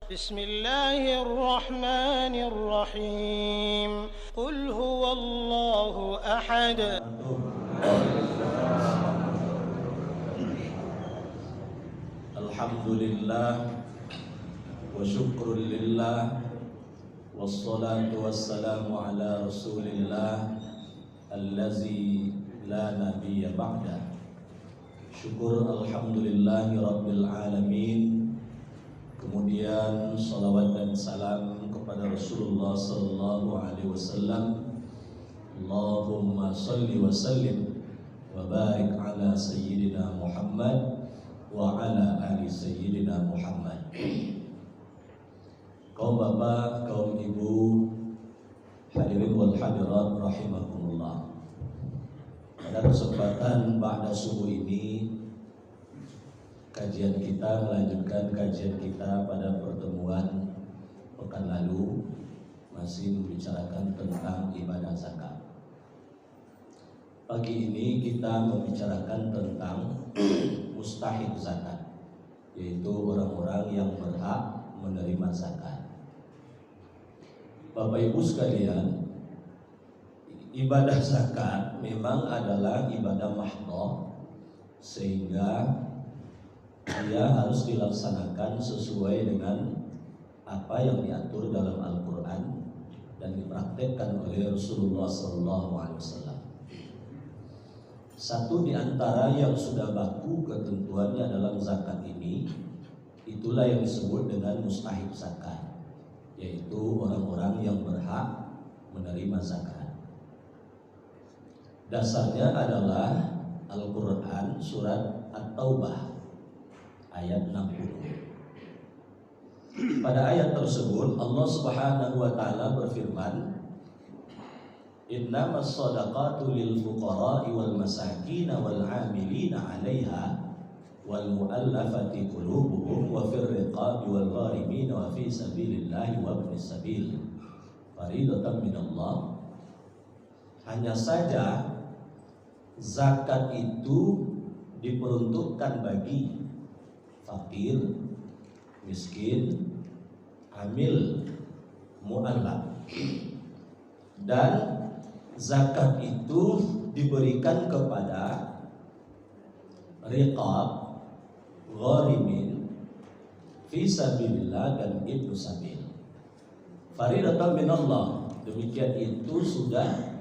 بسم الله الرحمن الرحيم قل هو الله أحد الحمد لله وشكر لله والصلاة والسلام على رسول الله الذي لا نبي بعده. Syukur alhamdulillahi rabbil alamin. Kemudian salawat dan salam kepada Rasulullah sallallahu alaihi wasallam. Allahumma salli wa sallim wa barik ala sayyidina Muhammad wa ala ali sayyidina Muhammad. Kaum bapak, kaum ibu, hadirin wal hadirat rahimakumullah. Pada kesempatan ba'da subuh ini, kajian kita melanjutkan kajian kita pada pertemuan pekan lalu, masih membicarakan tentang ibadah zakat. Pagi ini kita membicarakan tentang mustahik zakat, yaitu orang-orang yang berhak menerima zakat. Bapak Ibu sekalian, ibadah zakat memang adalah ibadah mahdhah, sehingga dia harus dilaksanakan sesuai dengan apa yang diatur dalam Al-Quran dan dipraktekkan oleh Rasulullah SAW. Satu di antara yang sudah baku ketentuannya dalam zakat ini, itulah yang disebut dengan mustahik zakat, yaitu orang-orang yang berhak menerima zakat. Dasarnya adalah Al-Quran surat At-Taubah ayat 60. Pada ayat tersebut Allah Subhanahu wa taala berfirman, Innamas shadaqatu lil fuqara'i wal masakin wal 'amilina 'alaiha wal mu'allafati qulubuhum wa fir riqabi wal gharimin wa fi sabilillahi wa ibnis sabil faridatan minallah. Hanya saja zakat itu diperuntukkan bagi fakir, miskin, hamil, mu'allaf, dan zakat itu diberikan kepada riqab, gharimin, fi sabilillah dan ibnu sabil. Faridatan minallah. Demikian itu sudah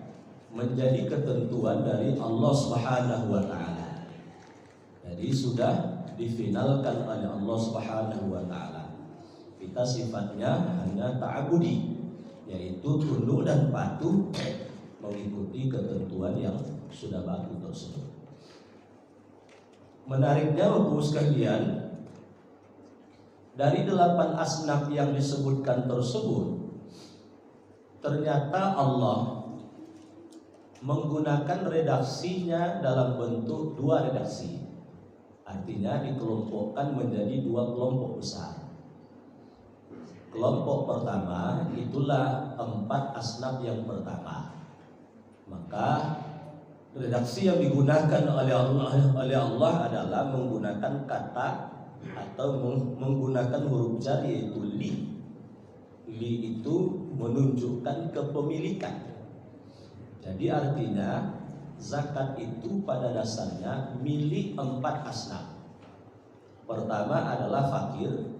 menjadi ketentuan dari Allah Subhanahu wa taala. Jadi sudah difinalkan oleh Allah Subhanahu wa taala. Kita sifatnya hanya ta'abudi, yaitu tunduk dan patuh mengikuti ketentuan yang sudah baku tersebut. Menariknya Bapak sekalian, dari 8 asnaf yang disebutkan tersebut, ternyata Allah menggunakan redaksinya dalam bentuk 2 redaksi. Artinya dikelompokkan menjadi 2 kelompok besar. Kelompok pertama itulah 4 asnaf yang pertama. Maka redaksi yang digunakan oleh Allah adalah menggunakan kata atau menggunakan huruf jar, yaitu li. Li itu menunjukkan kepemilikan. Jadi artinya zakat itu pada dasarnya milik 4 asnaf. Pertama adalah fakir,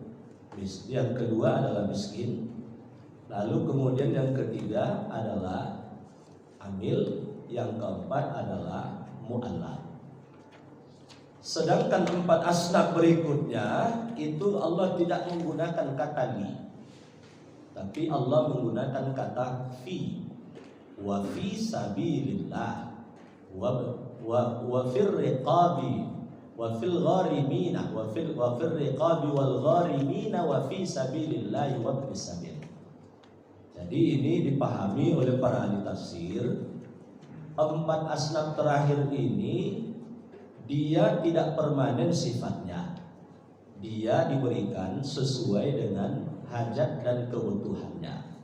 yang kedua adalah miskin, lalu kemudian yang ketiga adalah amil, yang keempat adalah mu'allaf. Sedangkan 4 asnaf berikutnya itu Allah tidak menggunakan kata li, tapi Allah menggunakan kata fi. Wa fi sabilillah wa fir riqabi wa fil gharimina wa fir riqabi wal gharimina wa fi sabilillah wa ibnis sabil. Jadi ini dipahami oleh para ahli tafsir, 4 asnaf terakhir ini dia tidak permanen sifatnya. Dia diberikan sesuai dengan hajat dan kebutuhannya.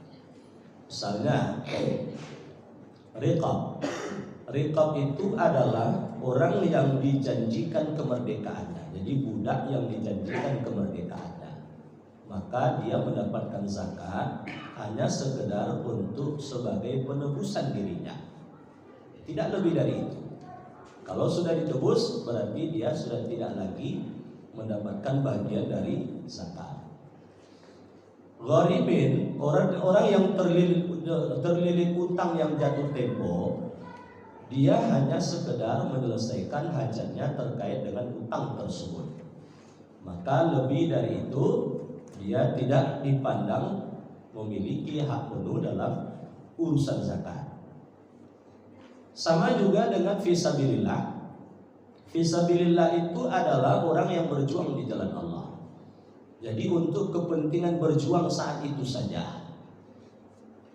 Misalnya riqab. Riqab itu adalah orang yang dijanjikan kemerdekaannya. Jadi budak yang dijanjikan kemerdekaannya. maka dia mendapatkan zakat hanya sekedar untuk sebagai penebusan dirinya, tidak lebih dari itu. Kalau sudah ditebus berarti dia sudah tidak lagi mendapatkan bagian dari zakat. Gharibin, orang yang terlilit utang yang jatuh tempo, dia hanya sekedar menyelesaikan hajatnya terkait dengan utang tersebut. Maka lebih dari itu dia tidak dipandang memiliki hak penuh dalam urusan zakat. Sama juga dengan fisabilillah. Fisabilillah itu adalah orang yang berjuang di jalan Allah. Jadi untuk kepentingan berjuang saat itu saja.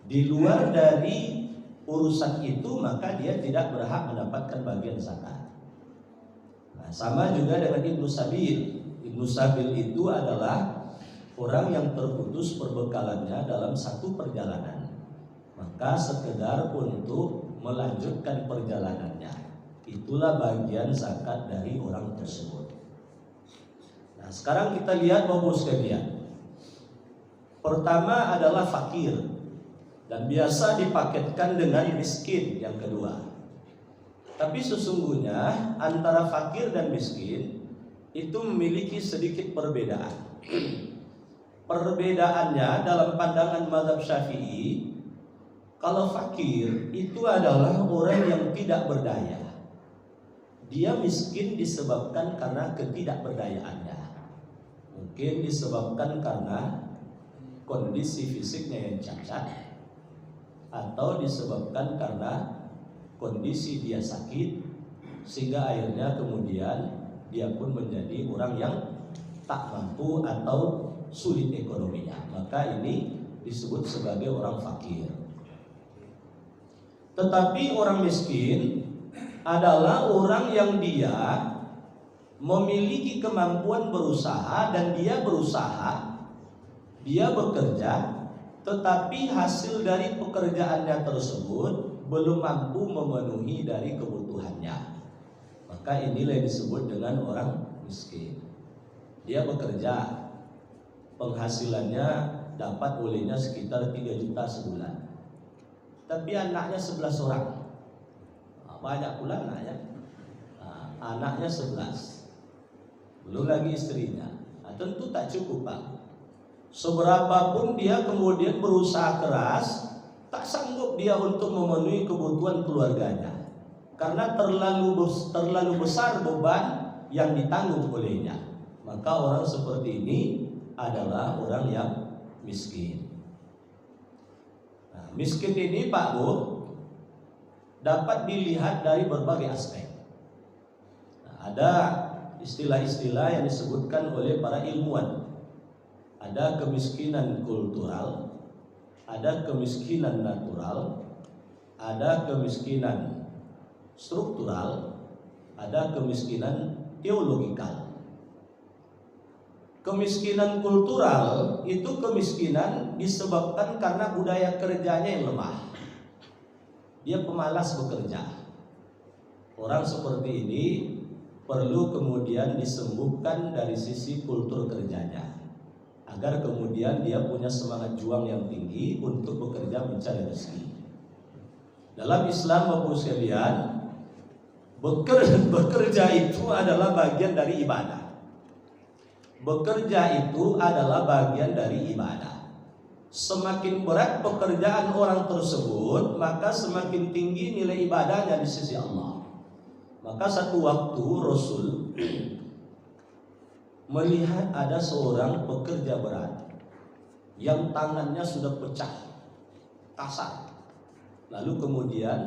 Di luar dari urusan itu maka dia tidak berhak mendapatkan bagian zakat. Nah, sama juga dengan Ibnu Sabil. Ibnu Sabil itu adalah orang yang terputus perbekalannya dalam satu perjalanan. Maka sekedar untuk melanjutkan perjalanannya, itulah bagian zakat dari orang tersebut. Nah, sekarang kita lihat Bapak sekalian. Pertama adalah fakir, dan biasa dipaketkan dengan miskin yang kedua. Tapi sesungguhnya antara fakir dan miskin itu memiliki sedikit perbedaan. Perbedaannya dalam pandangan mazhab Syafi'i, kalau fakir itu adalah orang yang tidak berdaya. Dia miskin disebabkan karena ketidakberdayaannya. Mungkin disebabkan karena kondisi fisiknya yang cacat, atau disebabkan karena kondisi dia sakit, sehingga akhirnya kemudian dia pun menjadi orang yang tak mampu atau sulit ekonominya. Maka ini disebut sebagai orang fakir. Tetapi orang miskin adalah orang yang dia memiliki kemampuan berusaha, dan dia berusaha, dia bekerja, tetapi hasil dari pekerjaannya tersebut belum mampu memenuhi dari kebutuhannya. Maka inilah yang disebut dengan orang miskin. Dia bekerja, penghasilannya dapat olehnya sekitar 3 juta sebulan, tapi anaknya 11 orang. Banyak pula anaknya. Anaknya 11, belum lagi istrinya. Tentu tak cukup, Pak. Seberapapun dia kemudian berusaha keras, tak sanggup dia untuk memenuhi kebutuhan keluarganya, karena terlalu besar beban yang ditanggung olehnya. Maka orang seperti ini adalah orang yang miskin. Nah, miskin ini Pak Bu dapat dilihat dari berbagai aspek. Nah, ada istilah-istilah yang disebutkan oleh para ilmuwan. Ada kemiskinan kultural, ada kemiskinan natural, ada kemiskinan struktural, ada kemiskinan teologikal. Kemiskinan kultural itu kemiskinan disebabkan karena budaya kerjanya yang lemah. Dia pemalas bekerja. Orang seperti ini perlu kemudian disembuhkan dari sisi kultur kerjanya, agar kemudian dia punya semangat juang yang tinggi untuk bekerja mencari rezeki. Dalam Islam Bapak sekalian, bekerja itu adalah bagian dari ibadah. Bekerja itu adalah bagian dari ibadah. Semakin berat pekerjaan orang tersebut, maka semakin tinggi nilai ibadahnya di sisi Allah. Maka satu waktu Rasul melihat ada seorang pekerja berat yang tangannya sudah pecah, kasar. Lalu kemudian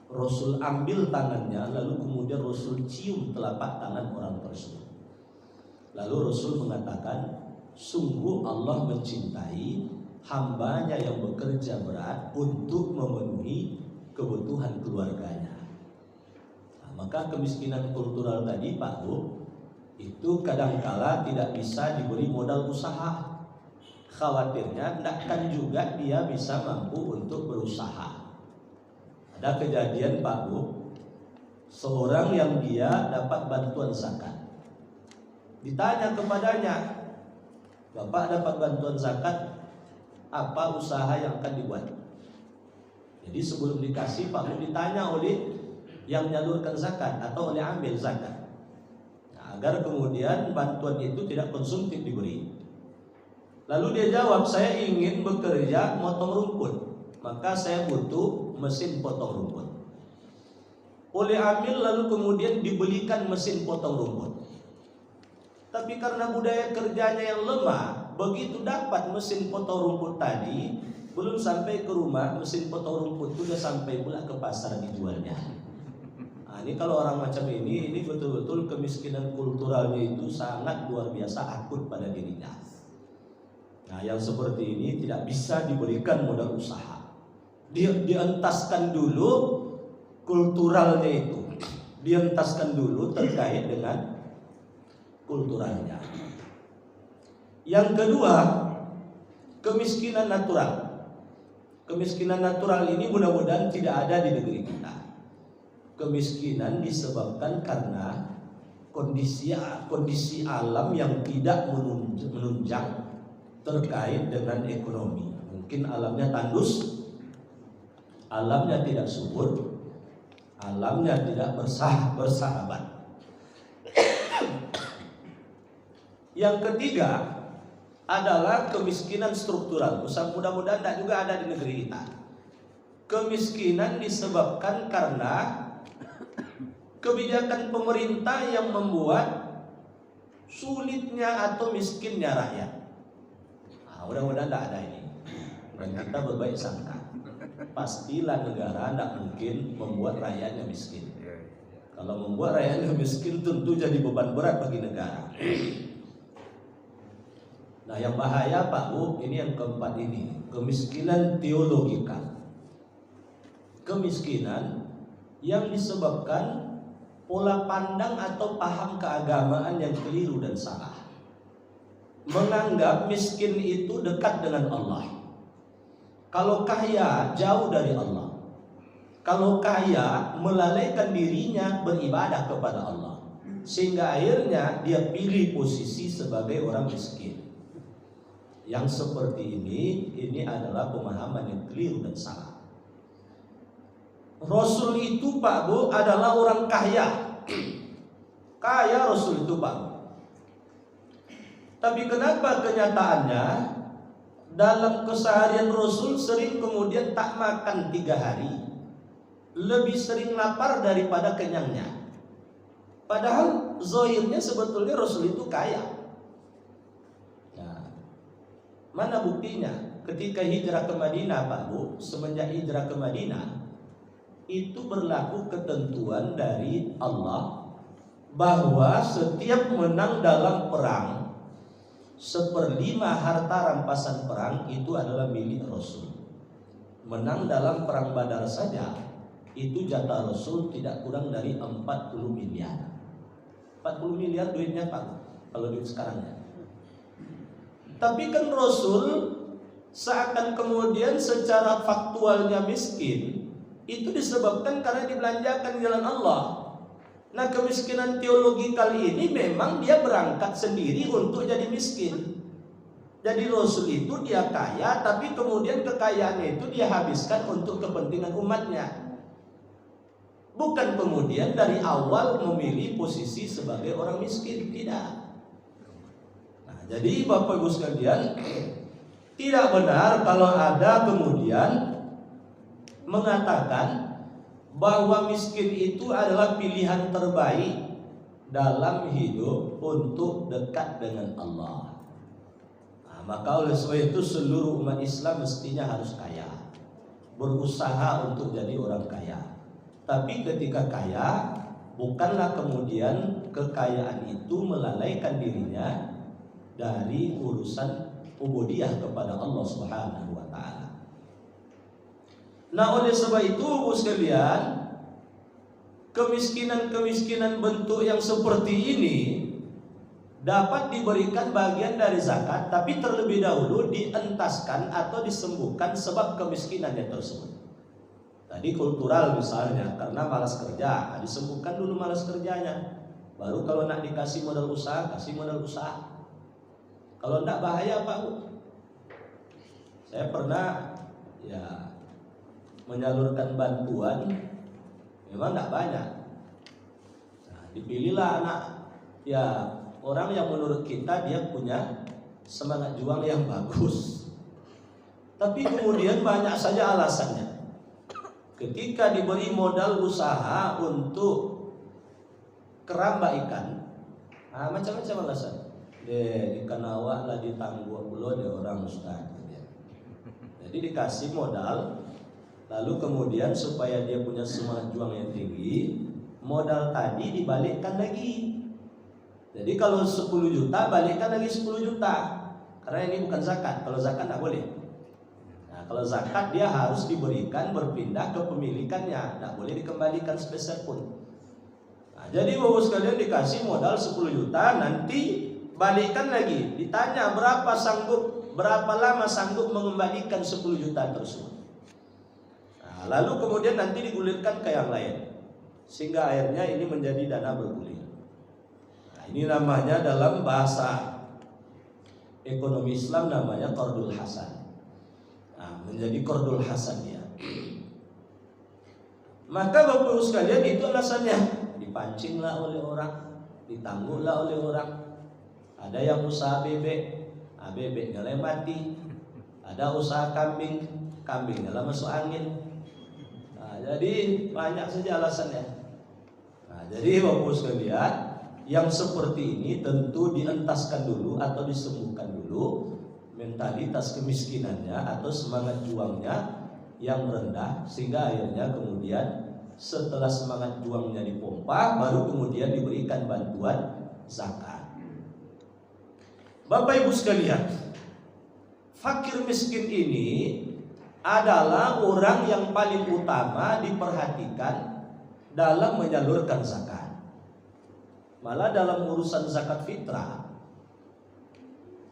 Rasul ambil tangannya, lalu kemudian Rasul cium telapak tangan orang tersebut. Lalu Rasul mengatakan, sungguh Allah mencintai hambanya yang bekerja berat untuk memenuhi kebutuhan keluarganya. Nah, maka kemiskinan kultural tadi Pak Bu, itu kadangkala tidak bisa diberi modal usaha. Khawatirnya takkan juga dia bisa mampu untuk berusaha. Ada kejadian Pak Bu, seorang yang dia dapat bantuan zakat. Ditanya kepadanya, Bapak dapat bantuan zakat, apa usaha yang akan dibuat? Jadi sebelum dikasih, Pak Bu ditanya oleh yang menyalurkan zakat atau oleh ambil zakat, nah, agar kemudian bantuan itu tidak konsumtif diberi. Lalu dia jawab, saya ingin bekerja motong rumput, maka saya butuh mesin potong rumput. Oleh amil lalu kemudian dibelikan mesin potong rumput. Tapi karena budaya kerjanya yang lemah, begitu dapat mesin potong rumput tadi, belum sampai ke rumah, mesin potong rumput itu sudah sampai pula ke pasar dijualnya. Nah, ini kalau orang macam ini betul-betul kemiskinan kulturalnya itu sangat luar biasa akut pada dirinya. Nah, yang seperti ini tidak bisa diberikan modal usaha. Dientaskan dulu kulturalnya itu, dientaskan dulu terkait dengan kulturalnya. Yang kedua, kemiskinan natural. Kemiskinan natural ini mudah-mudahan tidak ada di negeri kita. Kemiskinan disebabkan karena kondisi alam yang tidak menunjang terkait dengan ekonomi. Mungkin alamnya tandus, alamnya tidak subur, alamnya tidak bersahabat. Yang ketiga adalah kemiskinan struktural. Mudah-mudahan tidak juga ada di negeri kita. Kemiskinan disebabkan karena kebijakan pemerintah yang membuat sulitnya atau miskinnya rakyat. Nah, mudah-mudahan tidak ada ini. Dan kita berbaik sangka, pastilah negara tidak mungkin membuat rakyatnya miskin. Kalau membuat rakyatnya miskin tentu jadi beban berat bagi negara. Nah, yang bahaya Pak Bu, ini yang keempat ini, kemiskinan teologikal. Kemiskinan yang disebabkan pola pandang atau paham keagamaan yang keliru dan salah. Menganggap miskin itu dekat dengan Allah. Kalau kaya jauh dari Allah. Kalau kaya melalaikan dirinya beribadah kepada Allah. Sehingga akhirnya dia pilih posisi sebagai orang miskin. Yang seperti ini adalah pemahaman yang keliru dan salah. Rasul itu Pak Bu adalah orang kaya. Kaya Rasul itu Pak Bu. Tapi kenapa kenyataannya dalam keseharian Rasul sering kemudian tak makan 3 hari, lebih sering lapar daripada kenyangnya. Padahal zahirnya sebetulnya Rasul itu kaya. Mana buktinya? Ketika hijrah ke Madinah Pak Bu, semenjak hijrah ke Madinah itu berlaku ketentuan dari Allah bahwa setiap menang dalam perang 1/5 harta rampasan perang itu adalah milik Rasul. Menang dalam perang Badar saja itu jatah Rasul tidak kurang dari 40 miliar. 40 miliar duitnya Pak, kalau duit sekarang ya. Tapi kan Rasul seakan kemudian secara faktualnya miskin itu disebabkan karena dibelanjakan di jalan Allah. Nah, kemiskinan teologikal ini memang dia berangkat sendiri untuk jadi miskin. Jadi Rasul itu dia kaya, tapi kemudian kekayaannya itu dia habiskan untuk kepentingan umatnya. Bukan kemudian dari awal memilih posisi sebagai orang miskin, tidak. Jadi Bapak Ibu sekalian, tidak benar kalau ada kemudian mengatakan bahwa miskin itu adalah pilihan terbaik dalam hidup untuk dekat dengan Allah. Nah, maka oleh sebab itu seluruh umat Islam mestinya harus kaya, berusaha untuk jadi orang kaya. Tapi ketika kaya, bukanlah kemudian kekayaan itu melalaikan dirinya dari urusan ubudiyah kepada Allah Subhanahu wa taala. Nah, oleh sebab itu Bu sekalian, kemiskinan bentuk yang seperti ini dapat diberikan bagian dari zakat, tapi terlebih dahulu dientaskan atau disembuhkan sebab kemiskinannya tersebut. Tadi kultural misalnya, karena malas kerja, disembuhkan dulu malas kerjanya. Baru kalau nak dikasih modal usaha, kasih modal usaha. Kalau enggak bahaya Pak Bu. Saya pernah ya menyalurkan bantuan, memang enggak banyak. Nah, dipilihlah anak ya orang yang menurut kita dia punya semangat juang yang bagus. Tapi kemudian banyak saja alasannya. Ketika diberi modal usaha untuk keramba ikan, macam-macam alasan. Ikan awak lah ditangguh dulu deh orang ustaz. Jadi dikasih modal, lalu kemudian supaya dia punya semangat juang yang tinggi, modal tadi dibalikkan lagi. Jadi kalau 10 juta, balikkan lagi 10 juta. Karena ini bukan zakat. Kalau zakat tidak boleh. Nah, kalau zakat dia harus diberikan berpindah ke pemilikannya, tidak boleh dikembalikan sepeser pun. Nah, jadi bapak sekalian dikasih modal 10 juta, nanti balikkan lagi. Ditanya berapa lama sanggup mengembalikan 10 juta tersebut. Nah, lalu kemudian nanti digulirkan ke yang lain, sehingga akhirnya ini menjadi dana bergulir. Nah, ini namanya dalam bahasa ekonomi Islam namanya qardul hasan. Nah, menjadi qardul hasan ya. Maka bapak ibu sekalian itu alasannya, dipancinglah oleh orang, ditangguhlah oleh orang. Ada yang usaha bebek, bebeknya lah mati. Ada usaha kambing, kambingnya lah masuk angin. Nah, jadi banyak saja alasannya. Nah, jadi bapak ibu sekalian, yang seperti ini tentu dientaskan dulu atau disembuhkan dulu mentalitas kemiskinannya atau semangat juangnya yang rendah, sehingga akhirnya kemudian setelah semangat juangnya dipompa baru kemudian diberikan bantuan zakat. Bapak ibu sekalian, fakir miskin ini adalah orang yang paling utama diperhatikan dalam menyalurkan zakat. Malah dalam urusan zakat fitrah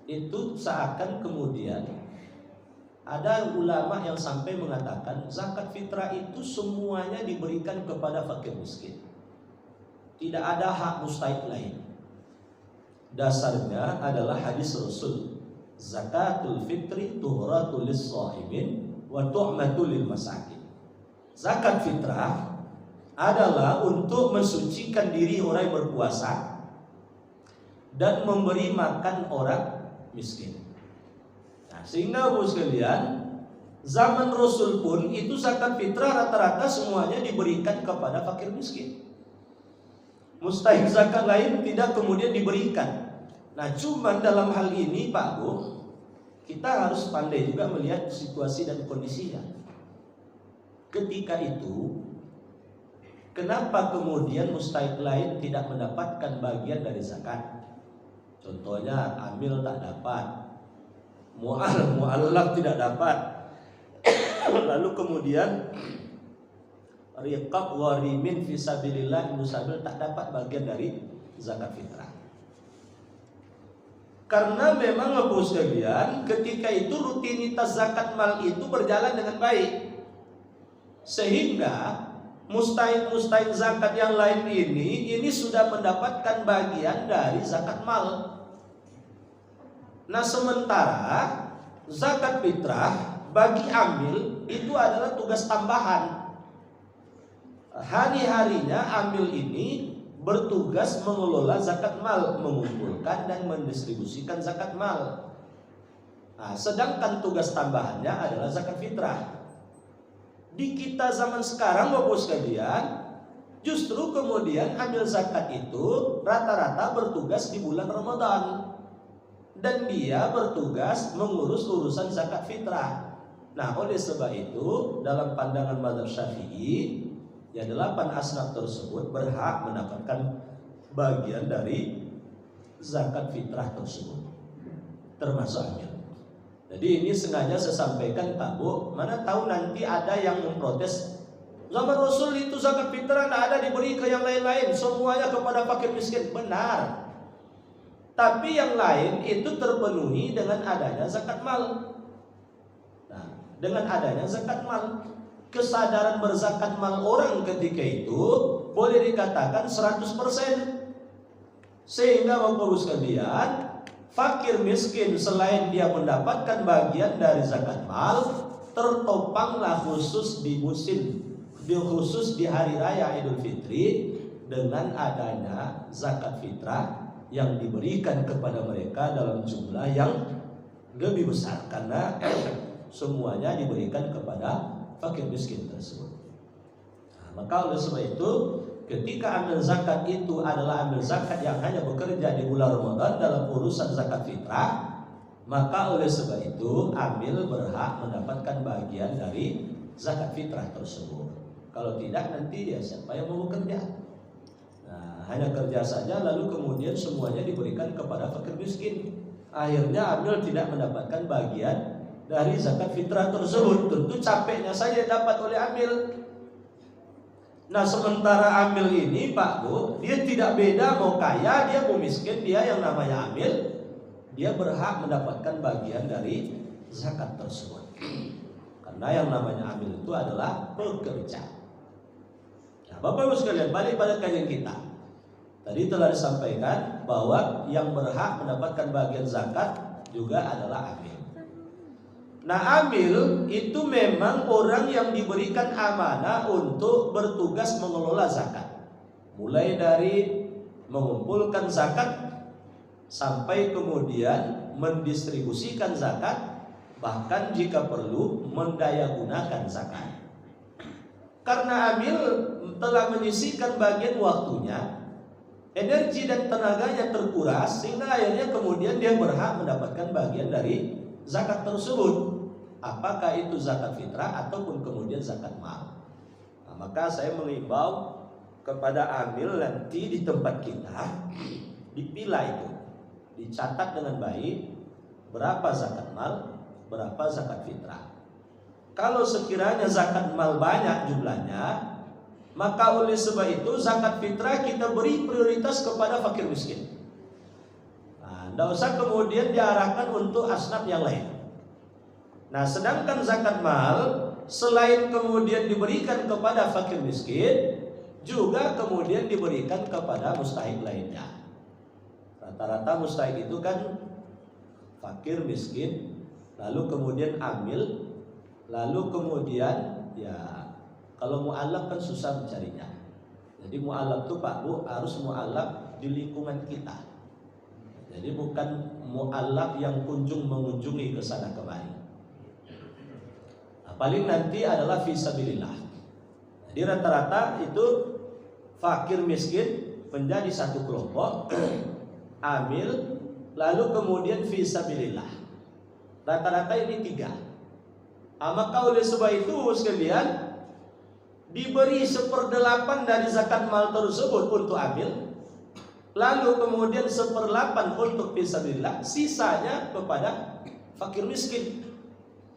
itu seakan kemudian ada ulama yang sampai mengatakan zakat fitrah itu semuanya diberikan kepada fakir miskin. Tidak ada hak mustahik lain. Dasarnya adalah hadis Rasul, zakatul fitri tuhratul lis-shaimin wa tu'matul lil masakin. Zakat fitrah adalah untuk mensucikan diri orang yang berpuasa dan memberi makan orang miskin. Nah, sehingga Bapak sekalian, zaman Rasul pun itu zakat fitrah rata-rata semuanya diberikan kepada fakir miskin. Mustahik zakat lain tidak kemudian diberikan. Nah, cuman dalam hal ini Pak Bu, kita harus pandai juga melihat situasi dan kondisinya. Ketika itu, kenapa kemudian mustahik lain tidak mendapatkan bagian dari zakat? Contohnya amil tak dapat, mu'allaf tidak dapat, lalu kemudian riqab gharimin fisabilillah musabil tak dapat bagian dari zakat fitrah. Karena memang Bapak sekalian, ketika itu rutinitas zakat mal itu berjalan dengan baik, sehingga mustahik zakat yang lain ini sudah mendapatkan bagian dari zakat mal. Nah, sementara zakat fitrah bagi amil itu adalah tugas tambahan. Hari-harinya amil ini bertugas mengelola zakat mal, mengumpulkan dan mendistribusikan zakat mal. Nah, sedangkan tugas tambahannya adalah zakat fitrah. Di kita zaman sekarang Bapak sekalian, justru kemudian amil zakat itu rata-rata bertugas di bulan Ramadan, dan dia bertugas mengurus urusan zakat fitrah. Nah, oleh sebab itu dalam pandangan mazhab Syafi'i, ya 8 asnaf tersebut berhak mendapatkan bagian dari zakat fitrah tersebut, termasuk amil. Jadi ini sengaja saya sampaikan Pak Bu, mana tahu nanti ada yang memprotes, zaman Rasul itu zakat fitrah tidak ada diberi ke yang lain-lain, semuanya kepada fakir miskin. Benar, tapi yang lain itu terpenuhi dengan adanya zakat mal. Nah, dengan adanya zakat mal, kesadaran berzakat mal orang ketika itu boleh dikatakan 100%. Sehingga Bapak Ibu sekalian, fakir miskin selain dia mendapatkan bagian dari zakat mal, tertopanglah khusus di hari raya Idul Fitri dengan adanya zakat fitrah yang diberikan kepada mereka dalam jumlah yang lebih besar, karena semuanya diberikan kepada fakir miskin tersebut. Maka oleh sebab itu, ketika ambil zakat itu adalah ambil zakat yang hanya bekerja di bulan Ramadan dalam urusan zakat fitrah, maka oleh sebab itu ambil berhak mendapatkan bagian dari zakat fitrah tersebut. Kalau tidak, nanti ya siapa yang mau bekerja? Nah, hanya kerja saja lalu kemudian semuanya diberikan kepada fakir miskin. Akhirnya ambil tidak mendapatkan bagian dari zakat fitrah tersebut. Tentu capeknya saja dapat oleh ambil. Nah, sementara amil ini Pak Bu, dia tidak beda mau kaya, dia mau miskin, dia yang namanya amil, dia berhak mendapatkan bagian dari zakat tersebut. Karena yang namanya amil itu adalah pekerja. Nah, Bapak Ibu sekalian, balik pada kajian kita. Tadi telah disampaikan bahwa yang berhak mendapatkan bagian zakat juga adalah amil. Nah, amil itu memang orang yang diberikan amanah untuk bertugas mengelola zakat. Mulai dari mengumpulkan zakat sampai kemudian mendistribusikan zakat, bahkan jika perlu mendayagunakan zakat. Karena amil telah menyisihkan bagian waktunya, energi dan tenaganya terkuras, sehingga akhirnya kemudian dia berhak mendapatkan bagian dari zakat tersebut. Apakah itu zakat fitrah ataupun kemudian zakat mal. Nah, maka saya mengimbau kepada amil nanti di tempat kita dipilah itu, dicatat dengan baik berapa zakat mal, berapa zakat fitrah. Kalau sekiranya zakat mal banyak jumlahnya, maka oleh sebab itu zakat fitrah kita beri prioritas kepada fakir miskin. Nah, tidak usah kemudian diarahkan untuk asnaf yang lain. Nah, sedangkan zakat mal selain kemudian diberikan kepada fakir miskin, juga kemudian diberikan kepada mustahik lainnya. Rata-rata mustahik itu kan fakir miskin, lalu kemudian amil, lalu kemudian ya kalau mu'alaf kan susah mencarinya. Jadi mu'alaf itu Pak Bu harus mu'alaf di lingkungan kita. Jadi bukan mu'alaf yang kunjung mengunjungi ke sana kemari. Paling nanti adalah fisabilillah. Jadi rata-rata itu fakir miskin menjadi satu kelompok, amil, lalu kemudian fisabilillah. Rata-rata ini 3. Maka oleh sebab itu sekalian diberi 1/8 dari zakat mal tersebut untuk amil, lalu kemudian 1/8 untuk fisabilillah, sisanya kepada fakir miskin.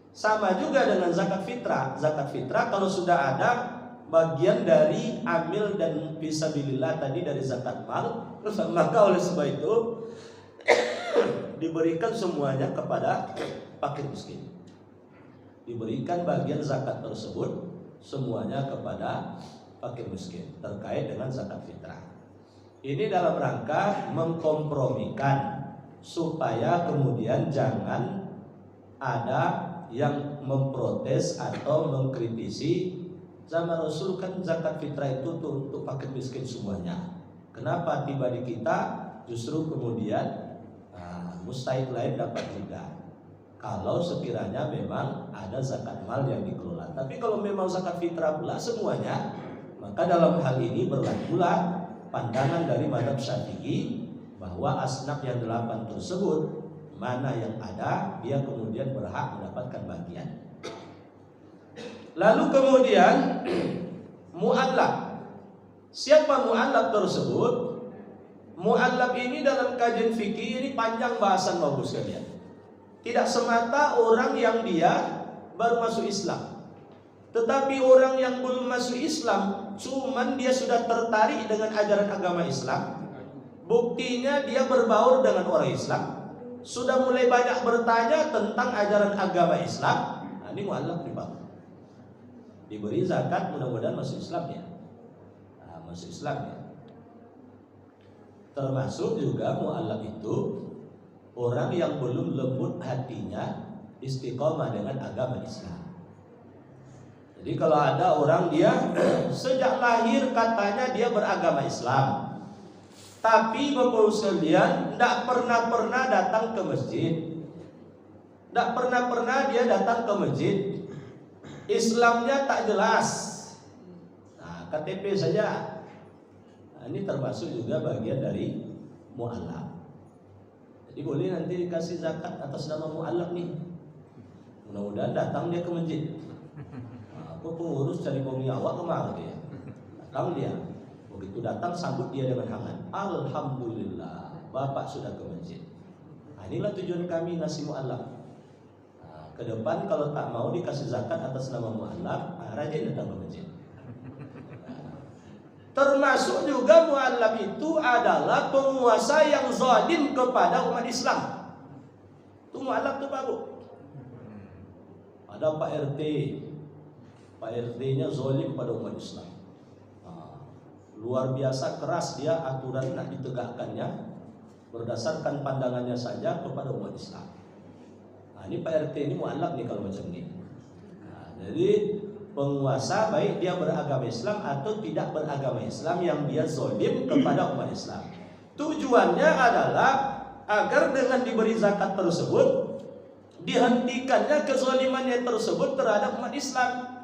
Sama juga dengan zakat fitrah. Zakat fitrah kalau sudah ada bagian dari amil dan fisabilillah tadi dari zakat mal, maka oleh sebab itu diberikan semuanya kepada fakir miskin. Diberikan bagian zakat tersebut semuanya kepada fakir miskin terkait dengan zakat fitrah. Ini dalam rangka mengkompromikan supaya kemudian jangan ada yang memprotes atau mengkritisi, zaman Rasul kan zakat fitrah itu untuk fakir miskin semuanya. Kenapa tiba di kita justru kemudian mustahik lain dapat juga? Kalau sekiranya memang ada zakat mal yang dikelola. Tapi kalau memang zakat fitrah pula semuanya, maka dalam hal ini berlakulah pandangan dari mazhab Syafi'i bahwa asnaf yang 8 tersebut mana yang ada, dia kemudian berhak mendapatkan bagian. Lalu kemudian mu'allaf. Siapa mu'allaf tersebut? Mu'allaf ini dalam kajian fikih ini panjang bahasan bagus sekalian. Tidak semata orang yang dia baru masuk Islam, tetapi orang yang belum masuk Islam, cuman dia sudah tertarik dengan ajaran agama Islam. Buktinya dia berbaur dengan orang Islam, sudah mulai banyak bertanya tentang ajaran agama Islam. Nah, ini mu'allaf nih Pak. Diberi zakat, mudah-mudahan masuk Islam ya. Nah, masuk Islam ya. Termasuk juga mu'allaf itu orang yang belum lembut hatinya istiqomah dengan agama Islam. Jadi kalau ada orang dia sejak lahir katanya dia beragama Islam, tapi Bapak sekalian tidak pernah datang ke masjid, tidak pernah dia datang ke masjid, Islamnya tak jelas. Nah, KTP saja. Nah, ini termasuk juga bagian dari mu'allaf. Jadi boleh nanti dikasih zakat atas nama mu'allaf nih. Mudah-mudahan datang dia ke masjid. Aku pengurus cari komi awak kemana dia? Datang dia. Begitu datang sambut dia dengan hangat. Alhamdulillah, Bapak sudah ke masjid. Nah, inilah tujuan kami nasi mu'allaf. Nah, ke depan kalau tak mau dikasih zakat atas nama mu'allaf, rajin datang ke masjid. Nah, termasuk juga mu'allaf itu adalah penguasa yang zalim kepada umat Islam. Itu mu'allaf tuh Pak Bu. Ada Pak RT. Pak RT-nya zalim pada umat Islam. Luar biasa keras dia aturan nak ditegakkannya berdasarkan pandangannya saja kepada umat Islam. Nah, ini Pak RT ini mu'allaf nih kalau macam ini. Nah, jadi penguasa baik dia beragama Islam atau tidak beragama Islam yang dia zalim kepada umat Islam. Tujuannya adalah agar dengan diberi zakat tersebut dihentikannya kezalimannya tersebut terhadap umat Islam.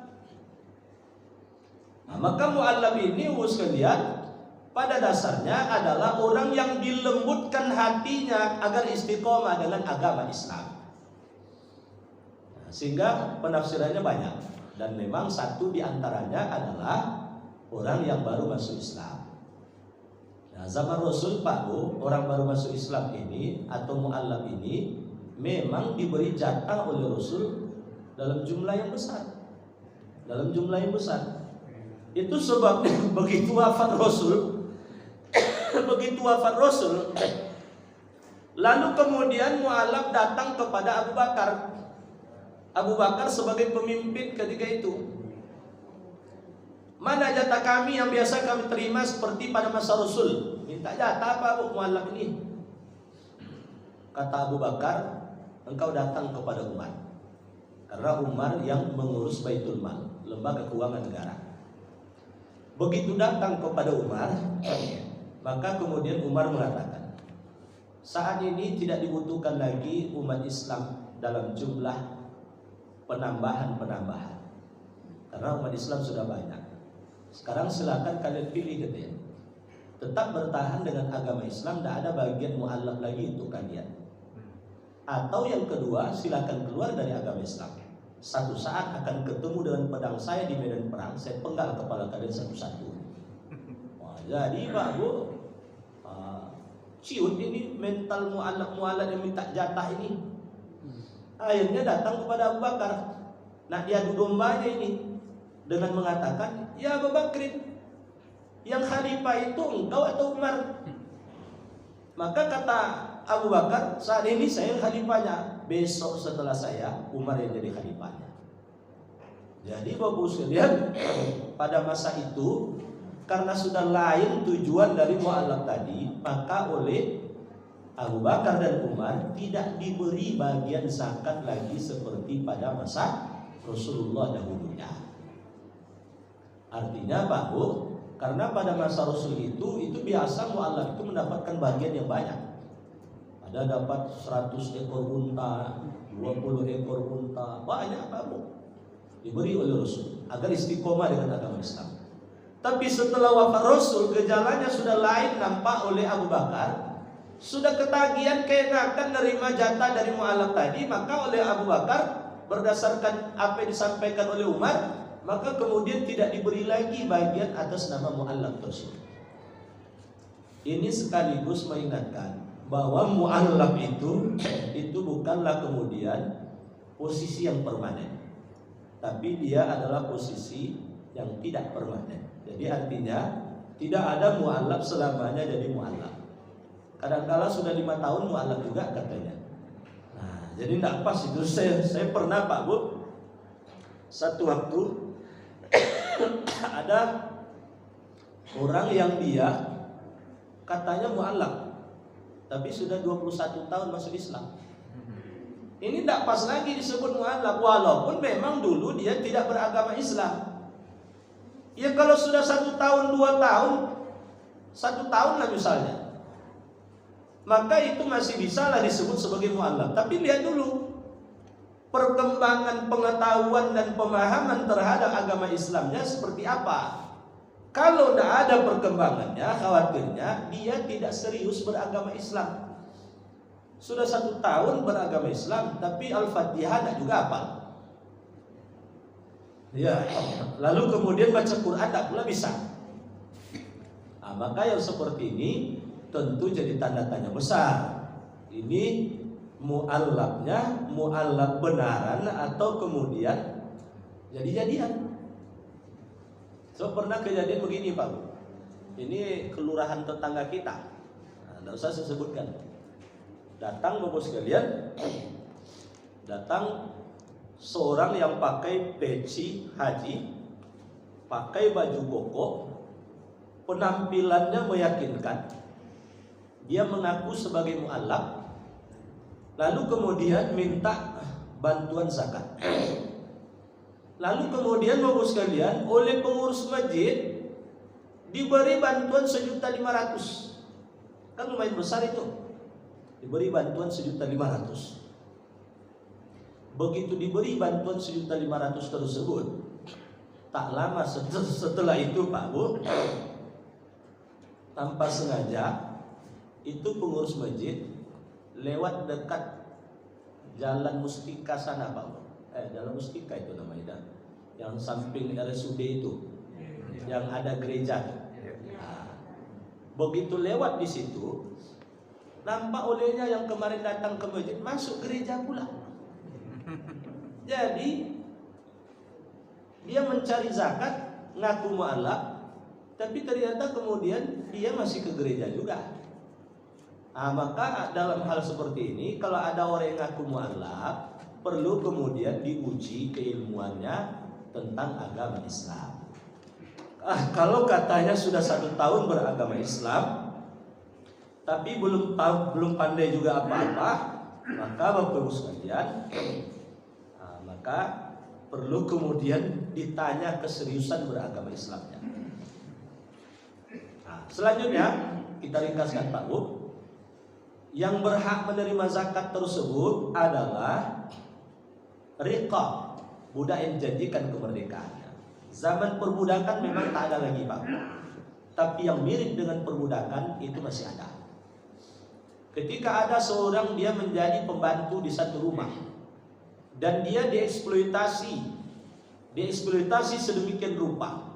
Nah, maka mu'allaf ini sekalian pada dasarnya adalah orang yang dilembutkan hatinya agar istiqomah dengan agama Islam. Nah, sehingga penafsirannya banyak dan memang satu diantaranya adalah orang yang baru masuk Islam. Nah, zaman Rasul Pak Bu, orang baru masuk Islam ini atau mu'allaf ini memang diberi jatah oleh Rasul dalam jumlah yang besar. Dalam jumlah yang besar. Itu sebabnya begitu wafat Rasul, lalu kemudian mu'allaf datang kepada Abu Bakar. Abu Bakar sebagai pemimpin ketika itu. Mana jatah kami yang biasa kami terima seperti pada masa Rasul? Minta jatah apa Bu mu'allaf ini? Kata Abu Bakar, engkau datang kepada Umar. Karena Umar yang mengurus Baitul Mal, lembaga keuangan negara. Begitu datang kepada Umar, maka kemudian Umar mengatakan, saat ini tidak dibutuhkan lagi umat Islam dalam jumlah penambahan. Karena umat Islam sudah banyak. Sekarang silakan kalian pilih gitu ya. Tetap bertahan dengan agama Islam, tidak ada bagian mu'allaf lagi untuk kalian. Atau yang kedua, silakan keluar dari agama Islam. Satu saat akan ketemu dengan pedang saya di medan perang, saya penggal kepala kalian satu-satu. Wah, jadi Pak Bu, ciut ini mental mu'allaf yang minta jatah ini. Akhirnya datang kepada Abu Bakar, nak diadu dombanya ini dengan mengatakan, ya Abu Bakrin, yang khalifah itu engkau atau Umar? Maka kata Abu Bakar, saat ini saya khalifahnya. Besok setelah saya, Umar yang jadi khalifahnya. Jadi Bapak sekalian, pada masa itu karena sudah lain tujuan dari mu'allaf tadi, maka oleh Abu Bakar dan Umar tidak diberi bagian zakat lagi seperti pada masa Rasulullah dahulunya. Artinya Pak Bu, karena pada masa Rasul itu biasa mu'allaf itu mendapatkan bagian yang banyak. Ada dapat 100 ekor unta, 20 ekor unta, banyak Pak Bu. Diberi oleh Rasul agar istiqomah dengan agama Islam. Tapi setelah wafat Rasul, gejalanya sudah lain nampak oleh Abu Bakar. Sudah ketagihan keenakan nerima jatah dari mu'allaf tadi, maka oleh Abu Bakar berdasarkan apa yang disampaikan oleh Umar, maka kemudian tidak diberi lagi bagian atas nama mu'allaf tersebut. Ini sekaligus mengingatkan bahwa mu'allaf itu bukanlah kemudian posisi yang permanen, tapi dia adalah posisi yang tidak permanen. Jadi artinya tidak ada mu'allaf selamanya jadi mu'allaf. Kadang-kala sudah 5 tahun mu'allaf juga katanya. Nah, jadi tidak pas itu. Saya pernah Pak Bu, satu waktu ada orang yang dia katanya mu'allaf, tapi sudah 21 tahun masuk Islam. Ini tidak pas lagi disebut mu'allaq, walaupun memang dulu dia tidak beragama Islam. Ya kalau sudah 1 tahun, 2 tahun, 1 tahun lah misalnya, maka itu masih bisa lah disebut sebagai mu'allaq. Tapi lihat dulu perkembangan pengetahuan dan pemahaman terhadap agama Islamnya seperti apa. Kalau tidak ada perkembangannya, khawatirnya dia tidak serius beragama Islam. Sudah 1 tahun beragama Islam, tapi Al-Fatihah tidak juga hafal. Ya, lalu kemudian baca Quran tidak pula bisa. Nah, maka yang seperti ini tentu jadi tanda tanya besar. Ini mu'allaqnya mu'allaq benaran atau kemudian jadi-jadian. So pernah kejadian begini Pak. Ini kelurahan tetangga kita. Nah, tidak usah saya sebutkan. Datang Bapak sekalian, datang seorang yang pakai peci haji, pakai baju koko, penampilannya meyakinkan. Dia mengaku sebagai mu'allaq, lalu kemudian minta bantuan zakat. Lalu kemudian Bapak sekalian, oleh pengurus masjid diberi bantuan 1.500.000. Kan lumayan besar itu. Diberi bantuan 1.500.000. Begitu diberi bantuan 1.500.000 tersebut, tak lama setelah itu Pak Bu, tanpa sengaja itu pengurus masjid lewat dekat Jalan Mustika sana Pak Bu. Jalan Mustika itu namanya, yang samping RSUD itu, yang ada gereja. Nah, begitu lewat di situ, nampak olehnya yang kemarin datang ke masjid masuk gereja pula. Jadi dia mencari zakat, ngaku mu'allaq, tapi ternyata kemudian dia masih ke gereja juga. Nah, maka dalam hal seperti ini, kalau ada orang yang ngaku mu'allaq, perlu kemudian diuji keilmuannya tentang agama Islam. Kalau katanya sudah 1 tahun beragama Islam, tapi belum pandai juga apa-apa, maka Bapak Ibu sekalian, maka perlu kemudian ditanya keseriusan beragama Islamnya. Nah, selanjutnya kita ringkaskan Pak Bu, yang berhak menerima zakat tersebut adalah riqab, budak yang dijanjikan kemerdekaannya. Zaman perbudakan memang tak ada lagi Pak Bu, tapi yang mirip dengan perbudakan itu masih ada. Ketika ada seorang dia menjadi pembantu di satu rumah dan dia dieksploitasi sedemikian rupa,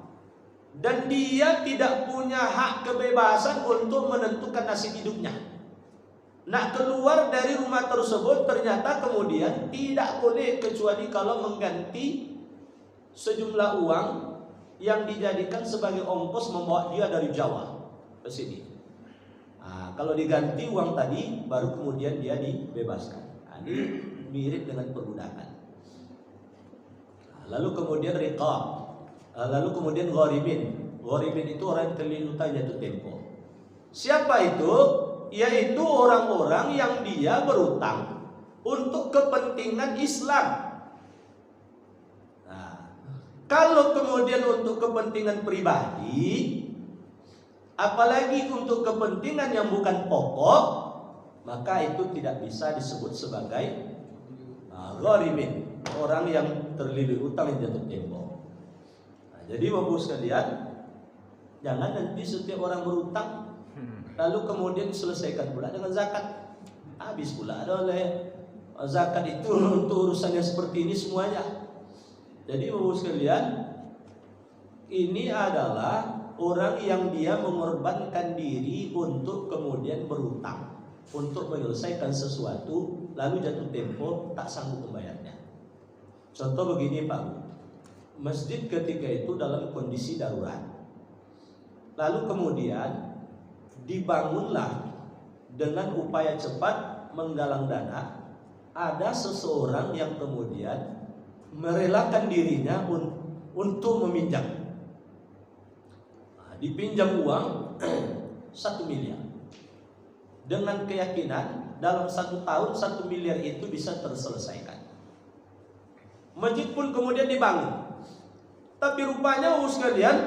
dan dia tidak punya hak kebebasan untuk menentukan nasib hidupnya. Nak keluar dari rumah tersebut ternyata kemudian tidak boleh kecuali kalau mengganti sejumlah uang yang dijadikan sebagai ongkos membawa dia dari Jawa ke sini. Nah, kalau diganti uang tadi baru kemudian dia dibebaskan. Nah, ini mirip dengan perbudakan. Nah, lalu kemudian riqab, lalu kemudian gharimin. Gharimin itu orang yang terlilit jatuh tempo. Siapa itu? Yaitu orang-orang yang dia berutang untuk kepentingan Islam. Nah, kalau kemudian untuk kepentingan pribadi, apalagi untuk kepentingan yang bukan pokok, maka itu tidak bisa disebut sebagai gharimin, orang yang terlilit utang yang jatuh tempo. Nah, jadi Bapak sekalian, jangan nanti setiap orang berutang lalu kemudian diselesaikan pula dengan zakat. Habis pula ada oleh zakat itu untuk urusan yang seperti ini semuanya. Jadi Bapak sekalian, ini adalah orang yang dia mengorbankan diri untuk kemudian berutang untuk menyelesaikan sesuatu, lalu jatuh tempo tak sanggup membayarnya. Contoh begini Pak, masjid ketika itu dalam kondisi darurat, lalu kemudian dibangunlah dengan upaya cepat menggalang dana. Ada seseorang yang kemudian merelakan dirinya untuk meminjam. Dipinjam uang 1 miliar. dengan keyakinan dalam 1 tahun 1 miliar itu bisa terselesaikan. Masjid pun kemudian dibangun. Tapi rupanya sekalian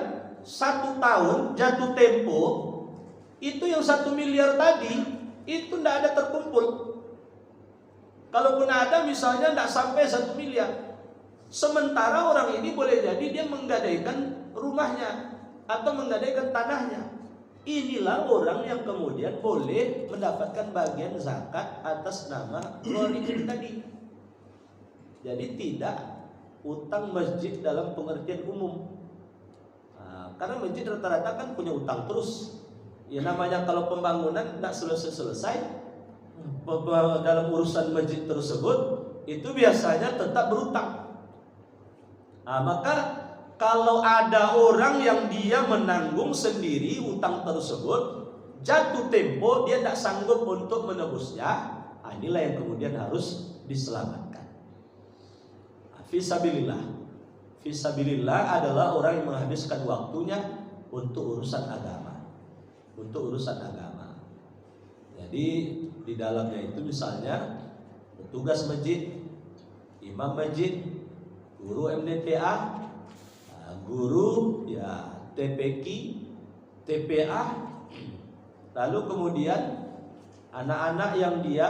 1 tahun jatuh tempo itu yang 1 miliar tadi itu tidak ada terkumpul. Kalaupun ada misalnya tidak sampai 1 miliar. Sementara orang ini boleh jadi dia menggadaikan rumahnya atau menggadaikan tanahnya. Inilah orang yang kemudian boleh mendapatkan bagian zakat atas nama gharim tadi. Jadi tidak utang masjid dalam pengertian umum. Karena masjid rata-rata kan punya utang terus. Ya namanya kalau pembangunan tidak selesai-selesai, dalam urusan masjid tersebut itu biasanya tetap berutang. Maka kalau ada orang yang dia menanggung sendiri utang tersebut, jatuh tempo dia tidak sanggup untuk menebusnya, inilah yang kemudian harus diselamatkan. Fisabilillah. Fisabilillah adalah orang yang menghabiskan waktunya untuk urusan agama. Untuk urusan agama. Jadi di dalamnya itu misalnya petugas masjid, imam masjid, guru MDTA, guru ya TPQ, TPA, lalu kemudian anak-anak yang dia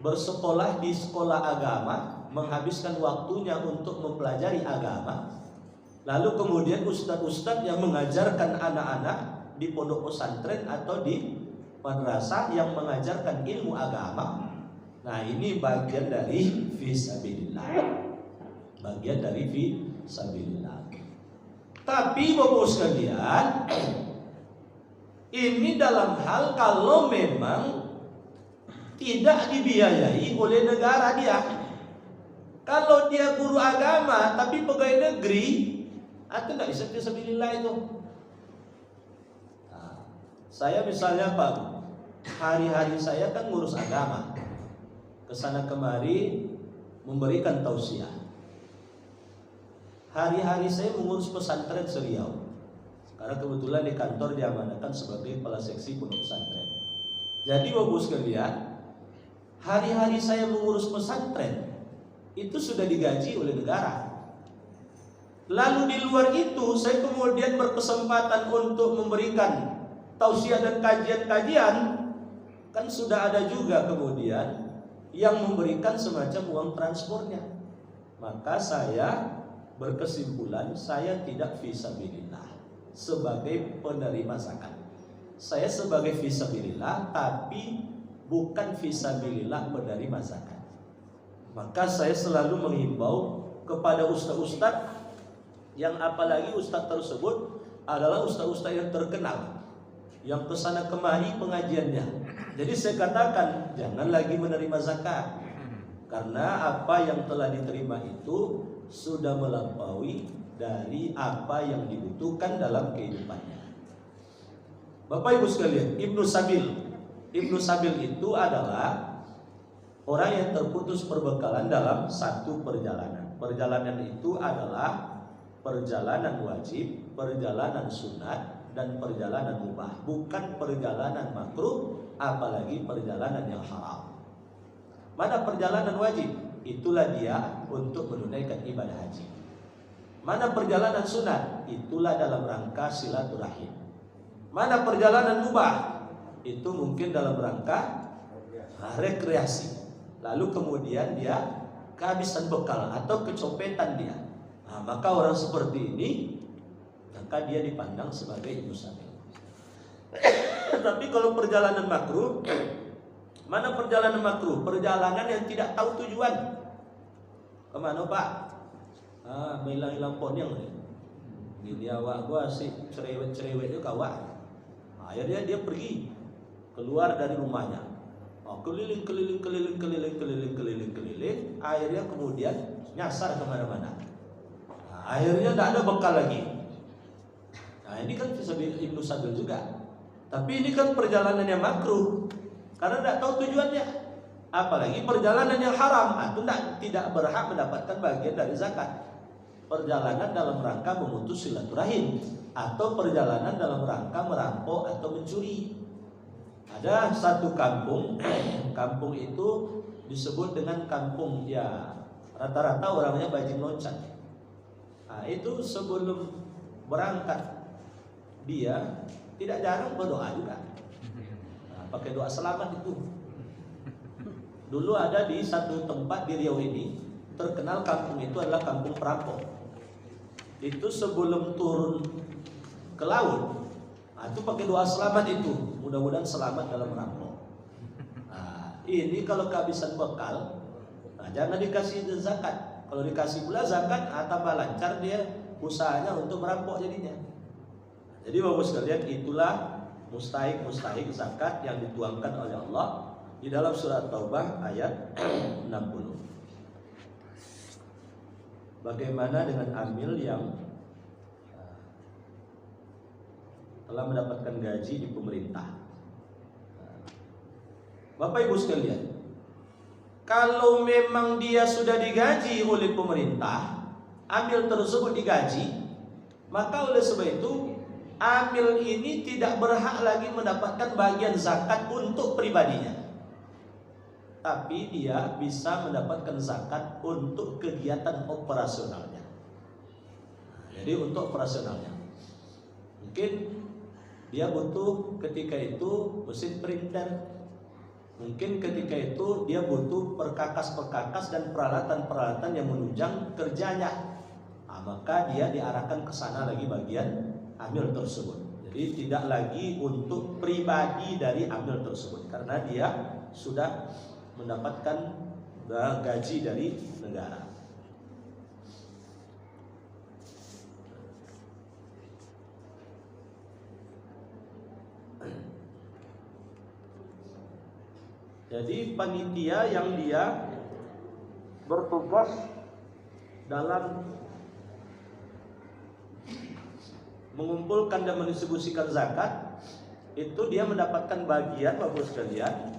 bersekolah di sekolah agama, menghabiskan waktunya untuk mempelajari agama, lalu kemudian ustadz-ustadz yang mengajarkan anak-anak di pondok pesantren atau di madrasah yang mengajarkan ilmu agama. Nah ini bagian dari fisabilillah, bagian dari fisabilillah. Tapi Bapak sekalian, ini dalam hal kalau memang tidak dibiayai oleh negara dia. Kalau dia guru agama tapi pegawai negeri, atau tidak bisa fisabilillah itu. Saya misalnya Pak, hari-hari saya kan ngurus agama, kesana kemari memberikan tausiah. Hari-hari saya mengurus pesantren Seriau, karena kebetulan di kantor diamanahkan sebagai kepala seksi pondok pesantren. Jadi Bapak sekalian, hari-hari saya mengurus pesantren itu sudah digaji oleh negara. Lalu di luar itu saya kemudian berkesempatan untuk memberikan tausiah dan kajian-kajian, kan sudah ada juga kemudian yang memberikan semacam uang transportnya. Maka saya berkesimpulan saya tidak fisabilillah sebagai penerima zakat. Saya sebagai fisabilillah tapi bukan fisabilillah penerima zakat. Maka saya selalu menghimbau kepada ustaz-ustaz yang apalagi ustaz tersebut adalah ustaz-ustaz yang terkenal, yang kesana kemari pengajiannya. Jadi saya katakan jangan lagi menerima zakat, karena apa yang telah diterima itu sudah melampaui dari apa yang dibutuhkan dalam kehidupannya. Bapak Ibu sekalian, Ibnu Sabil itu adalah orang yang terputus perbekalan dalam satu perjalanan. Perjalanan itu adalah perjalanan wajib, perjalanan sunat, dan perjalanan mubah, bukan perjalanan makruh, apalagi perjalanan yang haram. Mana perjalanan wajib? Itulah dia untuk menunaikan ibadah haji. Mana perjalanan sunat? Itulah dalam rangka silaturahim. Mana perjalanan mubah? Itu mungkin dalam rangka rekreasi. Lalu kemudian dia kehabisan bekal atau kecopetan dia. Maka orang seperti ini, maka dia dipandang sebagai Ibnu Sabil. Tapi kalau perjalanan makruh, mana perjalanan makruh? Perjalanan yang tidak tahu tujuan. Kemana Pak? Hilang-hilang ponyong nih. Gini awak gua sih cerewet-cerewet itu kawak. Akhirnya dia pergi keluar dari rumahnya. Keliling. Akhirnya kemudian nyasar kemana-mana. Akhirnya tidak ada bekal lagi. Nah ini kan Ibnu Sabil juga. Tapi ini kan perjalanan yang makruh, karena tidak tahu tujuannya. Apalagi perjalanan yang haram, itu tidak berhak mendapatkan bagian dari zakat. Perjalanan dalam rangka memutus silaturahim, atau perjalanan dalam rangka merampok atau mencuri. Ada satu kampung, kampung itu disebut dengan kampung ya rata-rata orangnya bajing loncat. Nah, itu sebelum berangkat dia tidak jarang berdoa juga. Nah, pakai doa selamat itu. Dulu ada di satu tempat di Riau ini, terkenal kampung itu adalah kampung perampok. Itu sebelum turun ke laut, nah, itu pakai doa selamat itu. Mudah-mudahan selamat dalam merampok. Nah, ini kalau kehabisan bekal, nah, jangan dikasih zakat. Kalau dikasih pula zakat, tambah lancar dia usahanya untuk merampok jadinya. Jadi bapak sekalian, itulah mustahik zakat yang dituangkan oleh Allah di dalam surat Taubah ayat 60. Bagaimana dengan amil yang telah mendapatkan gaji di pemerintah? Bapak Ibu sekalian, kalau memang dia sudah digaji oleh pemerintah, amil tersebut digaji, maka oleh sebab itu amil ini tidak berhak lagi mendapatkan bagian zakat untuk pribadinya, tapi dia bisa mendapatkan zakat untuk kegiatan operasionalnya. Jadi untuk operasionalnya, mungkin dia butuh ketika itu mesin printer, mungkin ketika itu dia butuh perkakas dan peralatan-peralatan yang menunjang kerjanya. Nah, maka dia diarahkan ke sana lagi bagian amil tersebut. Jadi tidak lagi untuk pribadi dari amil tersebut, karena dia sudah mendapatkan gaji dari negara. Jadi panitia yang dia bertugas dalam mengumpulkan dan mendistribusikan zakat, itu dia mendapatkan bagian bapak sekalian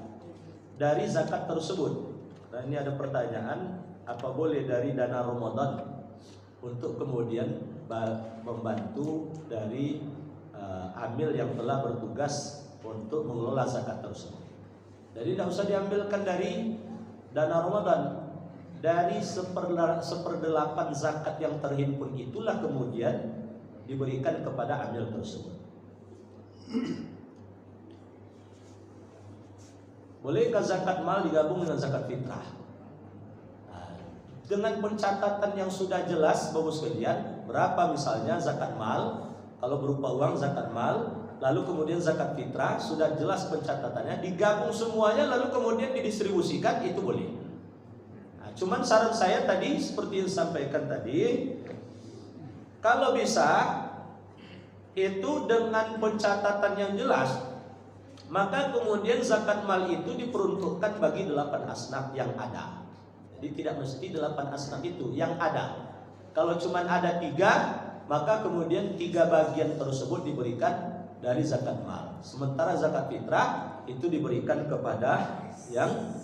dari zakat tersebut. Dan ini ada pertanyaan, apa boleh dari dana Ramadan untuk kemudian membantu dari amil yang telah bertugas untuk mengelola zakat tersebut? Jadi tidak usah diambilkan dari dana Ramadan, dari 1/8 zakat yang terhimpun itulah kemudian diberikan kepada amil tersebut. Bolehkah zakat mal digabung dengan zakat fitrah? Nah, dengan pencatatan yang sudah jelas bapak sekalian, berapa misalnya zakat mal, kalau berupa uang zakat mal, lalu kemudian zakat fitrah sudah jelas pencatatannya, digabung semuanya lalu kemudian didistribusikan, itu boleh. Nah, cuman saran saya tadi seperti yang disampaikan tadi, kalau bisa itu dengan pencatatan yang jelas, maka kemudian zakat mal itu diperuntukkan bagi 8 asnaf yang ada. Jadi tidak mesti 8 asnaf itu yang ada. Kalau cuman ada 3, maka kemudian 3 bagian tersebut diberikan dari zakat mal. Sementara zakat fitrah itu diberikan kepada yang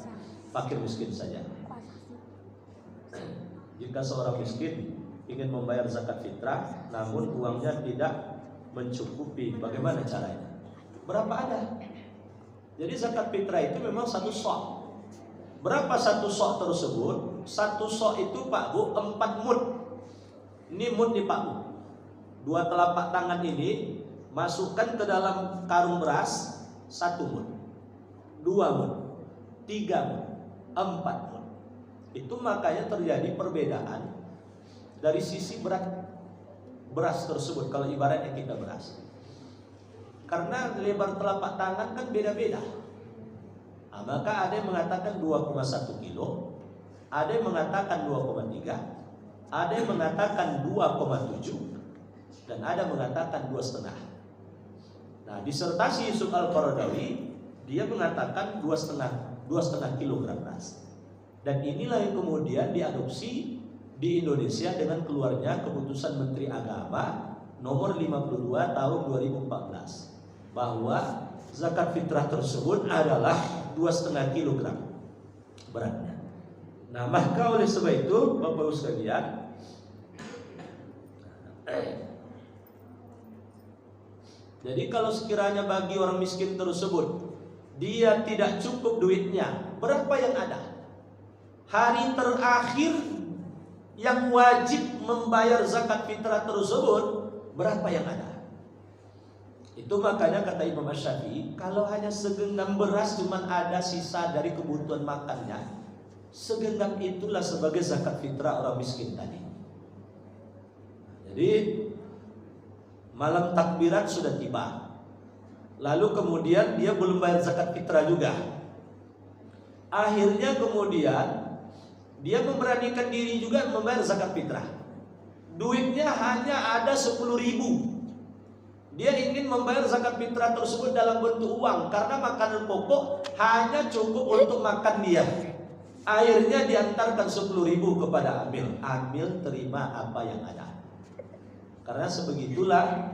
fakir miskin saja. Jika seorang miskin ingin membayar zakat fitrah namun uangnya tidak mencukupi, bagaimana caranya? Berapa ada? Jadi zakat fitrah itu memang 1 sok. Berapa 1 sok tersebut? 1 sok itu Pak Bu 4 mud. Ini mud nih Pak Bu. 2 telapak tangan ini masukkan ke dalam karung beras, 1 mud, 2 mud, 3 mud, 4 mud. Itu makanya terjadi perbedaan dari sisi berat beras tersebut. Kalau ibaratnya kita beras, karena lebar telapak tangan kan beda-beda. Nah, maka ada yang mengatakan 2,1 kilo, ada yang mengatakan 2,3, ada yang mengatakan 2,7, dan ada yang mengatakan 2,5. Nah, disertasi Yusuf Al-Qaradawi dia mengatakan 2,5 kilogram beras. Dan inilah yang kemudian diadopsi di Indonesia dengan keluarnya keputusan Menteri Agama nomor 52 tahun 2014 bahwa zakat fitrah tersebut adalah 2,5 kilogram beratnya. Nah, maka oleh sebab itu Bapak Ibu sekalian, jadi kalau sekiranya bagi orang miskin tersebut dia tidak cukup duitnya, berapa yang ada? Hari terakhir yang wajib membayar zakat fitrah tersebut, berapa yang ada? Itu makanya kata Imam Syafi'i, kalau hanya segenggam beras cuma ada sisa dari kebutuhan makannya, segenggam itulah sebagai zakat fitrah orang miskin tadi. Jadi malam takbiran sudah tiba, lalu kemudian dia belum bayar zakat fitrah juga. Akhirnya kemudian dia memberanikan diri juga membayar zakat fitrah. Duitnya hanya ada 10.000. Dia ingin membayar zakat fitrah tersebut dalam bentuk uang, karena makanan pokok hanya cukup untuk makan dia. Akhirnya diantarkan 10.000 kepada amil. Amil terima apa yang ada. Karena sebegitulah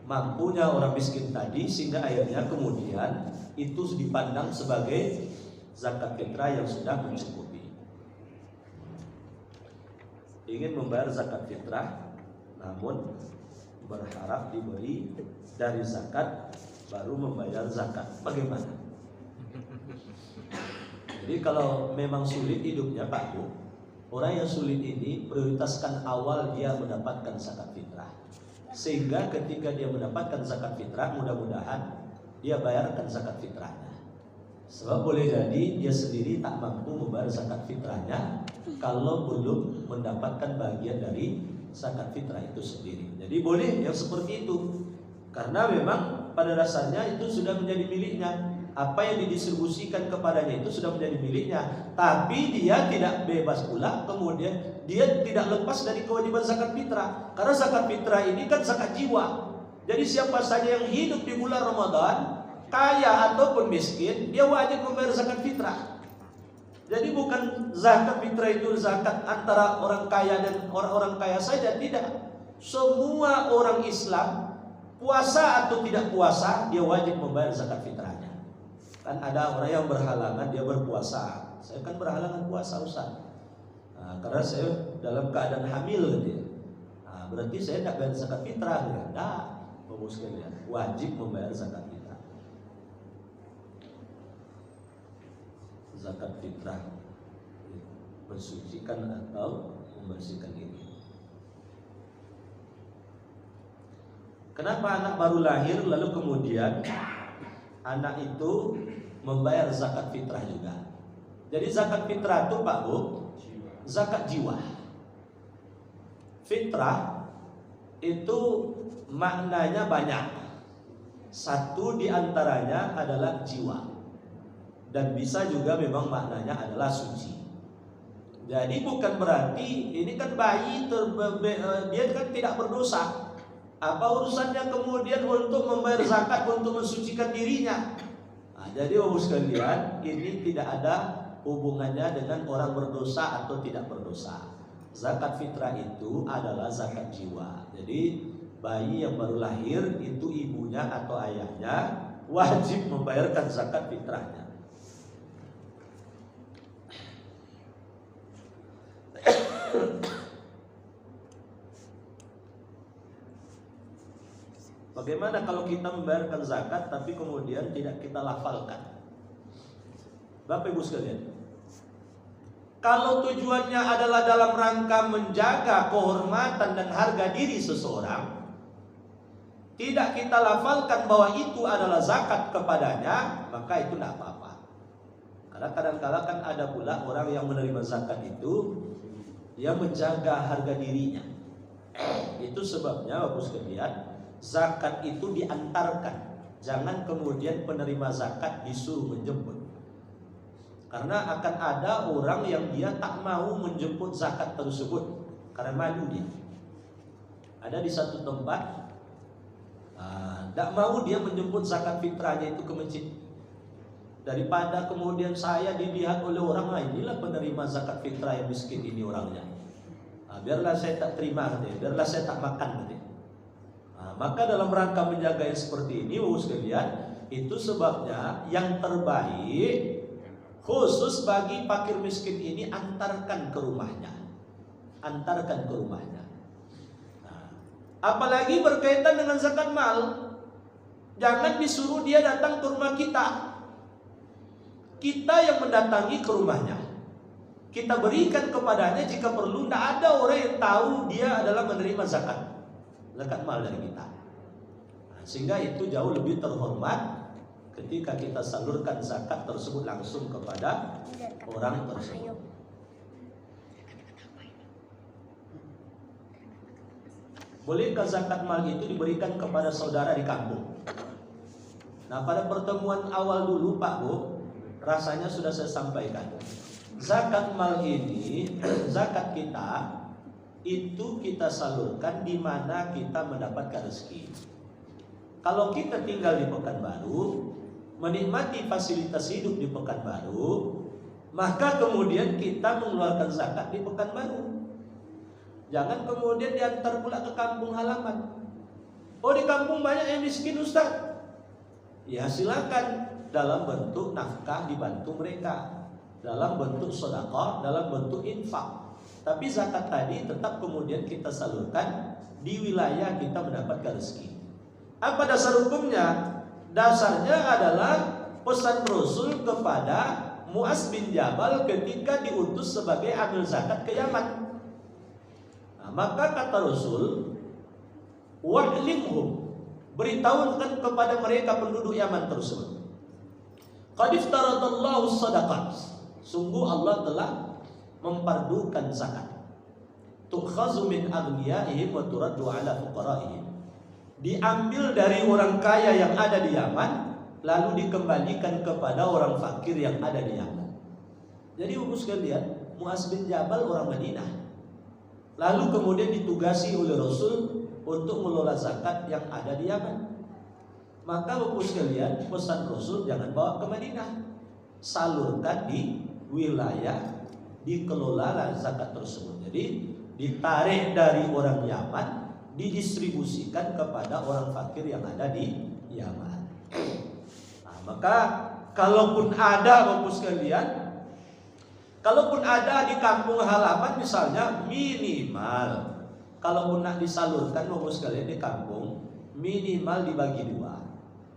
mampunya orang miskin tadi, sehingga akhirnya kemudian itu dipandang sebagai zakat fitrah yang sudah mencukupi. Ingin membayar zakat fitrah, namun berharap diberi dari zakat baru membayar zakat. Bagaimana? Jadi kalau memang sulit hidupnya Pak Bu, orang yang sulit ini prioritaskan awal dia mendapatkan zakat fitrah, sehingga ketika dia mendapatkan zakat fitrah, mudah-mudahan dia bayarkan zakat fitrahnya. Sebab boleh jadi dia sendiri tak mampu membayar zakat fitrahnya kalau belum mendapatkan bagian dari zakat fitrah itu sendiri. Jadi boleh yang seperti itu, karena memang pada dasarnya itu sudah menjadi miliknya. Apa yang didistribusikan kepadanya itu sudah menjadi miliknya, tapi dia tidak bebas pula, kemudian dia tidak lepas dari kewajiban zakat fitrah. Karena zakat fitrah ini kan zakat jiwa. Jadi siapa saja yang hidup di bulan Ramadan, kaya ataupun miskin, dia wajib membayar zakat fitrah. Jadi bukan zakat fitrah itu zakat antara orang kaya dan orang-orang kaya saja, tidak. Semua orang Islam, puasa atau tidak puasa, dia wajib membayar zakat fitrahnya. Kan ada orang yang berhalangan dia berpuasa. Saya kan berhalangan puasa Ustaz. Karena saya dalam keadaan hamil gitu. Berarti saya tidak bayar zakat fitrah. Tidak, Bapak sekalian, wajib membayar zakat fitrah. Zakat fitrah mensucikan atau membersihkan diri. Kenapa anak baru lahir lalu kemudian anak itu membayar zakat fitrah juga? Jadi zakat fitrah itu Pak Bu, zakat jiwa. Fitrah itu maknanya banyak. Satu diantaranya adalah jiwa, dan bisa juga memang maknanya adalah suci. Jadi bukan berarti ini kan bayi dia kan tidak berdosa. Apa urusannya kemudian untuk membayar zakat untuk mensucikan dirinya? Jadi Bapak sekalian, ini tidak ada hubungannya dengan orang berdosa atau tidak berdosa. Zakat fitrah itu adalah zakat jiwa. Jadi bayi yang baru lahir itu ibunya atau ayahnya wajib membayarkan zakat fitrahnya. Bagaimana kalau kita membayarkan zakat tapi kemudian tidak kita lafalkan? Bapak Ibu sekalian, kalau tujuannya adalah dalam rangka menjaga kehormatan dan harga diri seseorang, tidak kita lafalkan bahwa itu adalah zakat kepadanya, maka itu tidak apa-apa. Karena kadang-kadang kan ada pula orang yang menerima zakat itu dia menjaga harga dirinya. Itu sebabnya Bapak sekalian, zakat itu diantarkan. Jangan kemudian penerima zakat disuruh menjemput. Karena akan ada orang yang dia tak mau menjemput zakat tersebut karena malu dia. Ada di satu tempat, tak mau dia menjemput zakat fitrahnya itu ke masjid. Daripada kemudian saya dilihat oleh orang lain, inilah penerima zakat fitrah yang miskin ini orangnya. Biarlah saya tak terima katanya, biarlah saya tak makan katanya. Maka dalam rangka menjaga yang seperti ini, Bapak sekalian, itu sebabnya yang terbaik khusus bagi fakir miskin ini, antarkan ke rumahnya. Antarkan ke rumahnya. Apalagi berkaitan dengan zakat mal, jangan disuruh dia datang ke rumah kita. kita yang mendatangi ke rumahnya. Kita berikan kepadanya jika perlu. Tidak ada orang yang tahu dia adalah menerima zakat mal dari kita. Nah, sehingga itu jauh lebih terhormat ketika kita salurkan zakat tersebut langsung kepada orang tersebut. Bolehkah zakat mal itu diberikan kepada saudara di kampung? Nah, pada pertemuan awal dulu Pak Bu, rasanya sudah saya sampaikan. Zakat mal ini, zakat kita itu kita salurkan di mana kita mendapatkan rezeki. Kalau kita tinggal di Pekanbaru, menikmati fasilitas hidup di Pekanbaru, maka kemudian kita mengeluarkan zakat di Pekanbaru. Jangan kemudian diantar pula ke kampung halaman. Oh, di kampung banyak yang miskin Ustaz. Ya silakan, dalam bentuk nafkah dibantu mereka, dalam bentuk sedekah, dalam bentuk infak. Tapi zakat tadi tetap kemudian kita salurkan di wilayah kita mendapatkan rezeki. Apa dasar hukumnya? Dasarnya adalah pesan Rasul kepada Mu'az bin Jabal ketika diutus sebagai amil zakat ke Yaman. Nah, maka kata Rasul, wa'limhum, beritahukan kepada mereka penduduk Yaman tersebut, qad iftaradallahu shadaqat, sungguh Allah telah mempardukan zakat, tukhazu min aghniyaihim wa turaddu ala fuqaraihim, diambil dari orang kaya yang ada di Yaman lalu dikembalikan kepada orang fakir yang ada di Yaman. Jadi Bapak sekalian, Mu'az bin Jabal orang Madinah, lalu kemudian ditugasi oleh Rasul untuk mengelola zakat yang ada di Yaman. Maka Bapak sekalian, pesan Rasul jangan bawa ke Madinah, salurkan di wilayah dikelola zakat tersebut. Jadi ditarik dari orang Yaman, didistribusikan kepada orang fakir yang ada di Yaman. Nah, maka kalaupun ada Bapak sekalian, kalaupun ada di kampung halaman misalnya, minimal kalaupun nak disalurkan Bapak sekalian di kampung, minimal dibagi dua.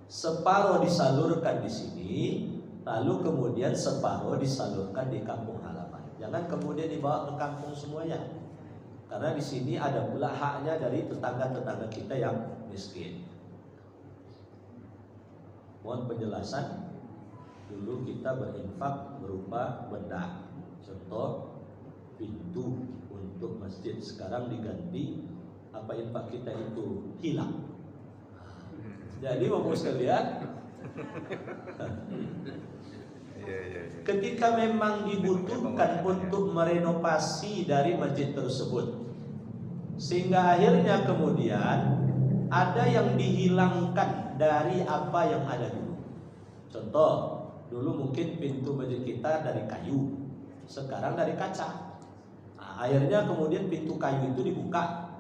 Separuh disalurkan di sini, lalu kemudian separuh disalurkan di kampung halaman. Jangan kemudian dibawa ke kampung semuanya, karena di sini ada pula haknya dari tetangga-tetangga kita yang miskin. Mohon penjelasan. Dulu kita berinfak berupa benda, contoh pintu untuk masjid, sekarang diganti apa infak kita itu hilang. Jadi Bapak sekalian, ketika memang dibutuhkan untuk merenovasi dari masjid tersebut, sehingga akhirnya kemudian ada yang dihilangkan dari apa yang ada dulu. Contoh, dulu mungkin pintu masjid kita dari kayu, sekarang dari kaca. Nah, akhirnya kemudian pintu kayu itu dibuka.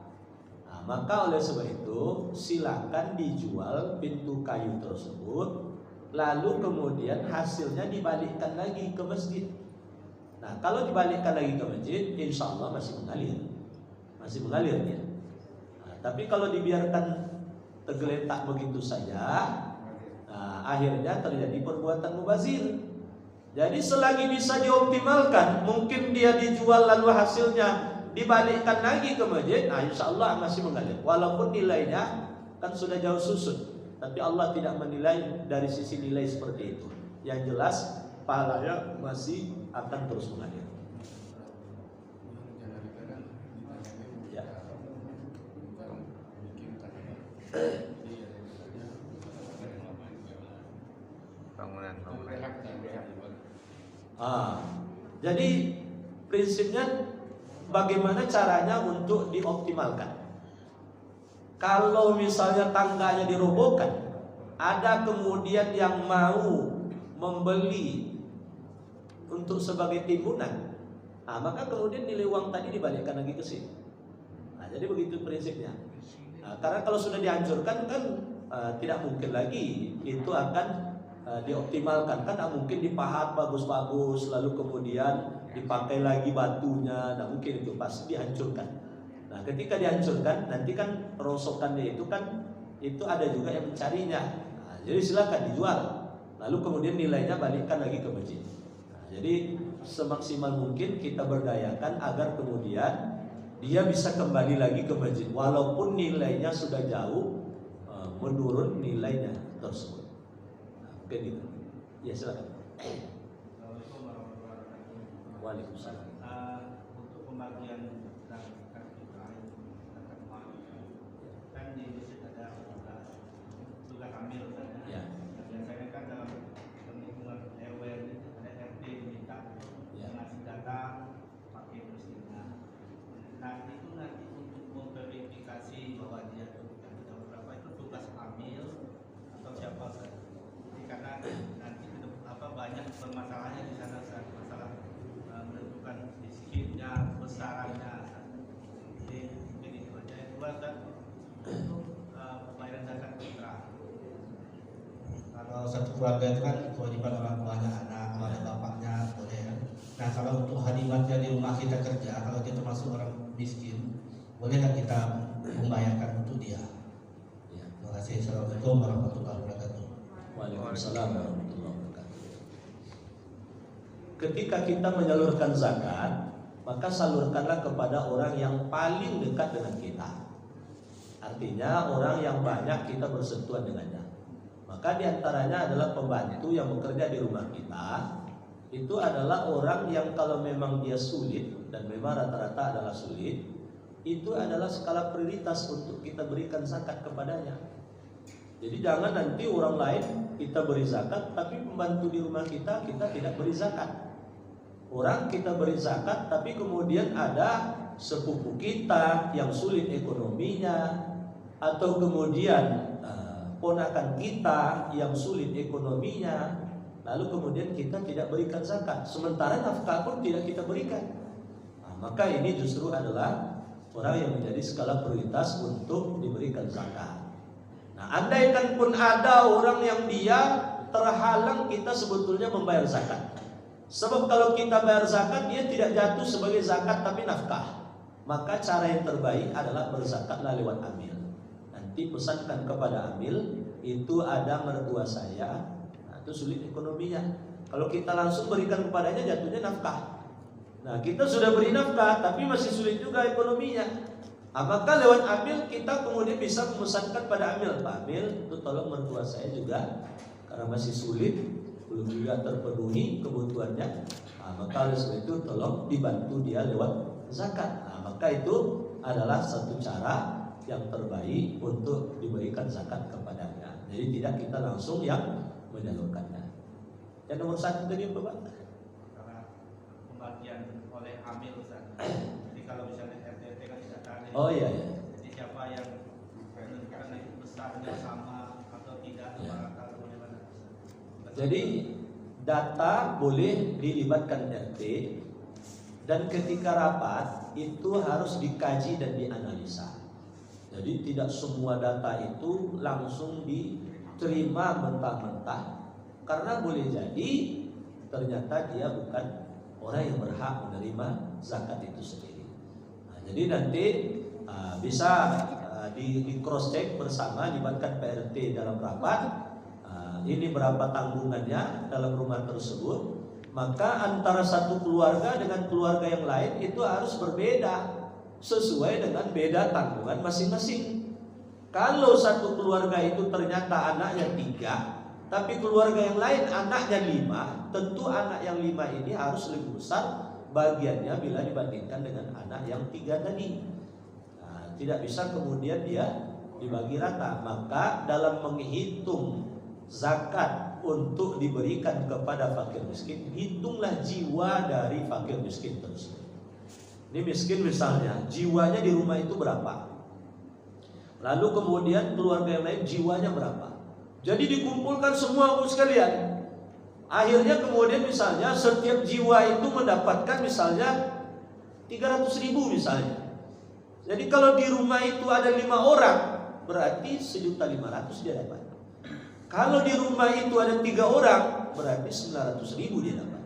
Nah, maka oleh sebab itu silakan dijual pintu kayu tersebut, lalu kemudian hasilnya dibalikkan lagi ke masjid. Nah, kalau dibalikkan lagi ke masjid, insya Allah masih mengalir dia. Nah, tapi kalau dibiarkan tergeletak begitu saja, nah, akhirnya terjadi perbuatan mubazir. Jadi selagi bisa dioptimalkan, mungkin dia dijual lalu hasilnya dibalikkan lagi ke masjid, nah insya Allah masih mengalir. Walaupun nilainya kan sudah jauh susut, tapi Allah tidak menilai dari sisi nilai seperti itu. Yang jelas pahalanya masih akan terus mengalir. Ya. Jadi prinsipnya bagaimana caranya untuk dioptimalkan. Kalau misalnya tangganya dirobohkan, ada kemudian yang mau membeli untuk sebagai timbunan, nah, maka kemudian nilai uang tadi dibalikkan lagi ke sini. Nah, jadi begitu prinsipnya. Nah, karena kalau sudah dihancurkan kan tidak mungkin lagi itu akan dioptimalkan, kan mungkin dipahat bagus-bagus lalu kemudian dipakai lagi batunya, nah mungkin itu pasti dihancurkan. Nah, ketika dihancurkan nanti kan rosokannya itu kan itu ada juga yang mencarinya. Nah, jadi silakan dijual. lalu kemudian nilainya balikkan lagi ke masjid. Nah, jadi semaksimal mungkin kita berdayakan agar kemudian dia bisa kembali lagi ke masjid walaupun nilainya sudah jauh menurun nilainya tersebut. Nah, mungkin gitu. Ya silakan. Assalamualaikum warahmatullahi wabarakatuh. Waalaikumsalam. Untuk pembagian zakat fitrah zakat mal kan di masjid ada tugas amil saja. Ya. Biasanya kan dalam lingkungan RW ada RT minta ngasih data pakai mesinnya. Nah itu nanti untuk memverifikasi bahwa dia sudah berapa itu tugas amil atau siapa saja. Karena nanti banyak permasalahannya di sana masalah menentukan miskinnya, besarannya. Jadi itu aja. Yang kedua untuk pembayaran zakat fitrah. Kalau satu keluarga itu kan kewajiban orang tuanya anak, kalau ada bapaknya boleh kan. Nah kalau untuk hadimatnya di rumah kita kerja, kalau kita termasuk orang miskin, boleh nggak kita membayarkan untuk dia? Ya. Terima kasih. Assalamualaikum warahmatullahi wabarakatuh. Waalaikumsalam warahmatullahi wabarakatuh. Ketika kita menyalurkan zakat, maka salurkanlah kepada orang yang paling dekat dengan kita. Artinya orang yang banyak kita bersentuhan dengannya. Maka diantaranya adalah pembantu yang bekerja di rumah kita. Itu adalah orang yang kalau memang dia sulit, dan memang rata-rata adalah sulit, itu adalah skala prioritas untuk kita berikan zakat kepadanya. Jadi jangan nanti orang lain kita beri zakat, tapi pembantu di rumah kita tidak beri zakat. Orang kita beri zakat, tapi kemudian ada sepupu kita yang sulit ekonominya, atau kemudian ponakan kita yang sulit ekonominya, lalu kemudian kita tidak berikan zakat, sementara nafkah pun tidak kita berikan. Nah, maka ini justru adalah orang yang menjadi skala prioritas untuk diberikan zakat. Nah, andaikan pun ada orang yang dia terhalang kita sebetulnya membayar zakat. Sebab kalau kita bayar zakat dia tidak jatuh sebagai zakat tapi nafkah. Maka cara yang terbaik adalah berzakatlah lewat amil. Nanti pesankan kepada amil, itu ada mertua saya, nah, itu sulit ekonominya. Kalau kita langsung berikan kepadanya jatuhnya nafkah. Nah, kita sudah beri nafkah tapi masih sulit juga ekonominya. Maka lewat amil kita kemudian bisa memesankan pada amil, Pak Amil itu tolong mertua saya juga karena masih sulit, belum juga terpenuhi kebutuhannya. Nah, maka oleh sebab itu tolong dibantu dia lewat zakat. Nah, maka itu adalah satu cara yang terbaik untuk diberikan zakat kepadanya. Jadi tidak kita langsung yang menyalurkannya. Yang nomor satu tadi apa, Pak? Karena pembagian oleh amil Ustaz. Jadi kalau misalnya RT kan tidak ada. Oh iya. Jadi siapa yang menentukan itu besarnya sama atau tidak rata bagaimana? Jadi data boleh dilibatkan RT, dan ketika rapat itu harus dikaji dan dianalisa. Jadi tidak semua data itu langsung diterima mentah-mentah, karena boleh jadi ternyata dia bukan orang yang berhak menerima zakat itu sendiri. Nah, jadi nanti bisa di cross check bersama, libatkan PRT dalam rapat. Ini berapa tanggungannya dalam rumah tersebut. Maka antara satu keluarga dengan keluarga yang lain itu harus berbeda sesuai dengan beda tanggungan masing-masing. Kalau satu keluarga itu ternyata anaknya 3, tapi keluarga yang lain anaknya 5, tentu anak yang 5 ini harus lebih besar bagiannya bila dibandingkan dengan anak yang 3 tadi. Nah, tidak bisa kemudian dia dibagi rata. Maka dalam menghitung zakat untuk diberikan kepada fakir miskin, hitunglah jiwa dari fakir miskin tersebut. Ini miskin misalnya, jiwanya di rumah itu berapa? Lalu kemudian keluarga yang lain jiwanya berapa? Jadi dikumpulkan semua sekalian. Akhirnya kemudian misalnya setiap jiwa itu mendapatkan misalnya 300.000 misalnya. Jadi kalau di rumah itu ada 5 orang, berarti 1.500.000 dia dapat. Kalau di rumah itu ada 3 orang, berarti 900.000 dia dapat.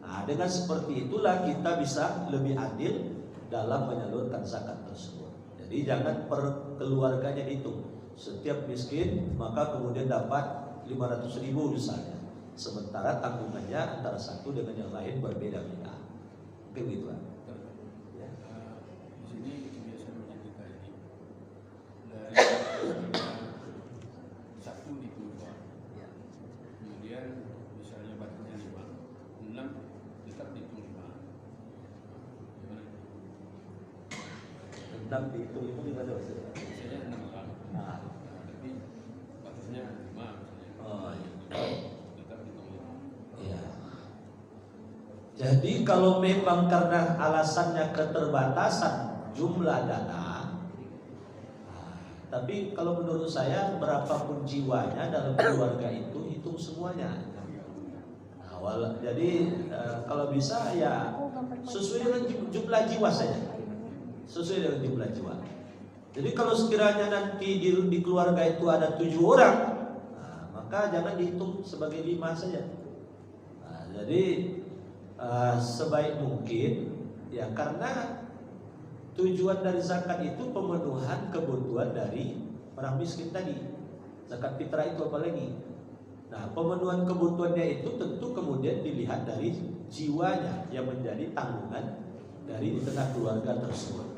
Nah, dengan seperti itulah kita bisa lebih adil dalam menyalurkan zakat tersebut. Jadi jangan per keluarganya dihitung. Setiap miskin maka kemudian dapat 500.000 misalnya. sementara tanggungannya antara satu dengan yang lain berbeda-beda. Mungkin gitu kan. Ya. Di sini kebiasaannya kita ini dari satu dikeluar, kemudian misalnya batasnya 5, 6 tetap dihitung 5. Gimana? 6 dihitung itu gimana maksudnya? Misalnya 6 orang, Nah. tapi batasnya 5 misalnya. Oh, iya. Tetap dihitung 5. Iya. Jadi kalau memang karena alasannya keterbatasan jumlah dana, tapi kalau menurut saya berapapun jiwanya dalam keluarga itu hitung semuanya. Jadi kalau bisa ya sesuai dengan jumlah jiwa saja, sesuai dengan jumlah jiwa. Jadi kalau sekiranya nanti di keluarga itu ada 7 orang, maka jangan dihitung sebagai 5 saja. Jadi sebaik mungkin ya, karena tujuan dari zakat itu pemenuhan kebutuhan dari orang miskin tadi. Zakat fitrah itu apalagi. Nah, pemenuhan kebutuhannya itu tentu kemudian dilihat dari jiwanya yang menjadi tanggungan dari di tengah keluarga tersebut.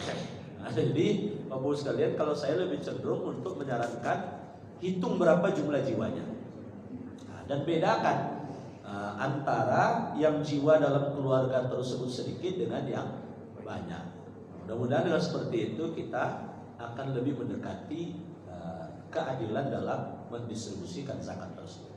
Nah, jadi Bapak sekalian, kalau saya lebih cenderung untuk menyarankan hitung berapa jumlah jiwanya. Nah, dan bedakan antara yang jiwa dalam keluarga tersebut sedikit dengan yang banyak. Mudah-mudahan dengan seperti itu kita akan lebih mendekati keadilan dalam mendistribusikan zakat tersebut.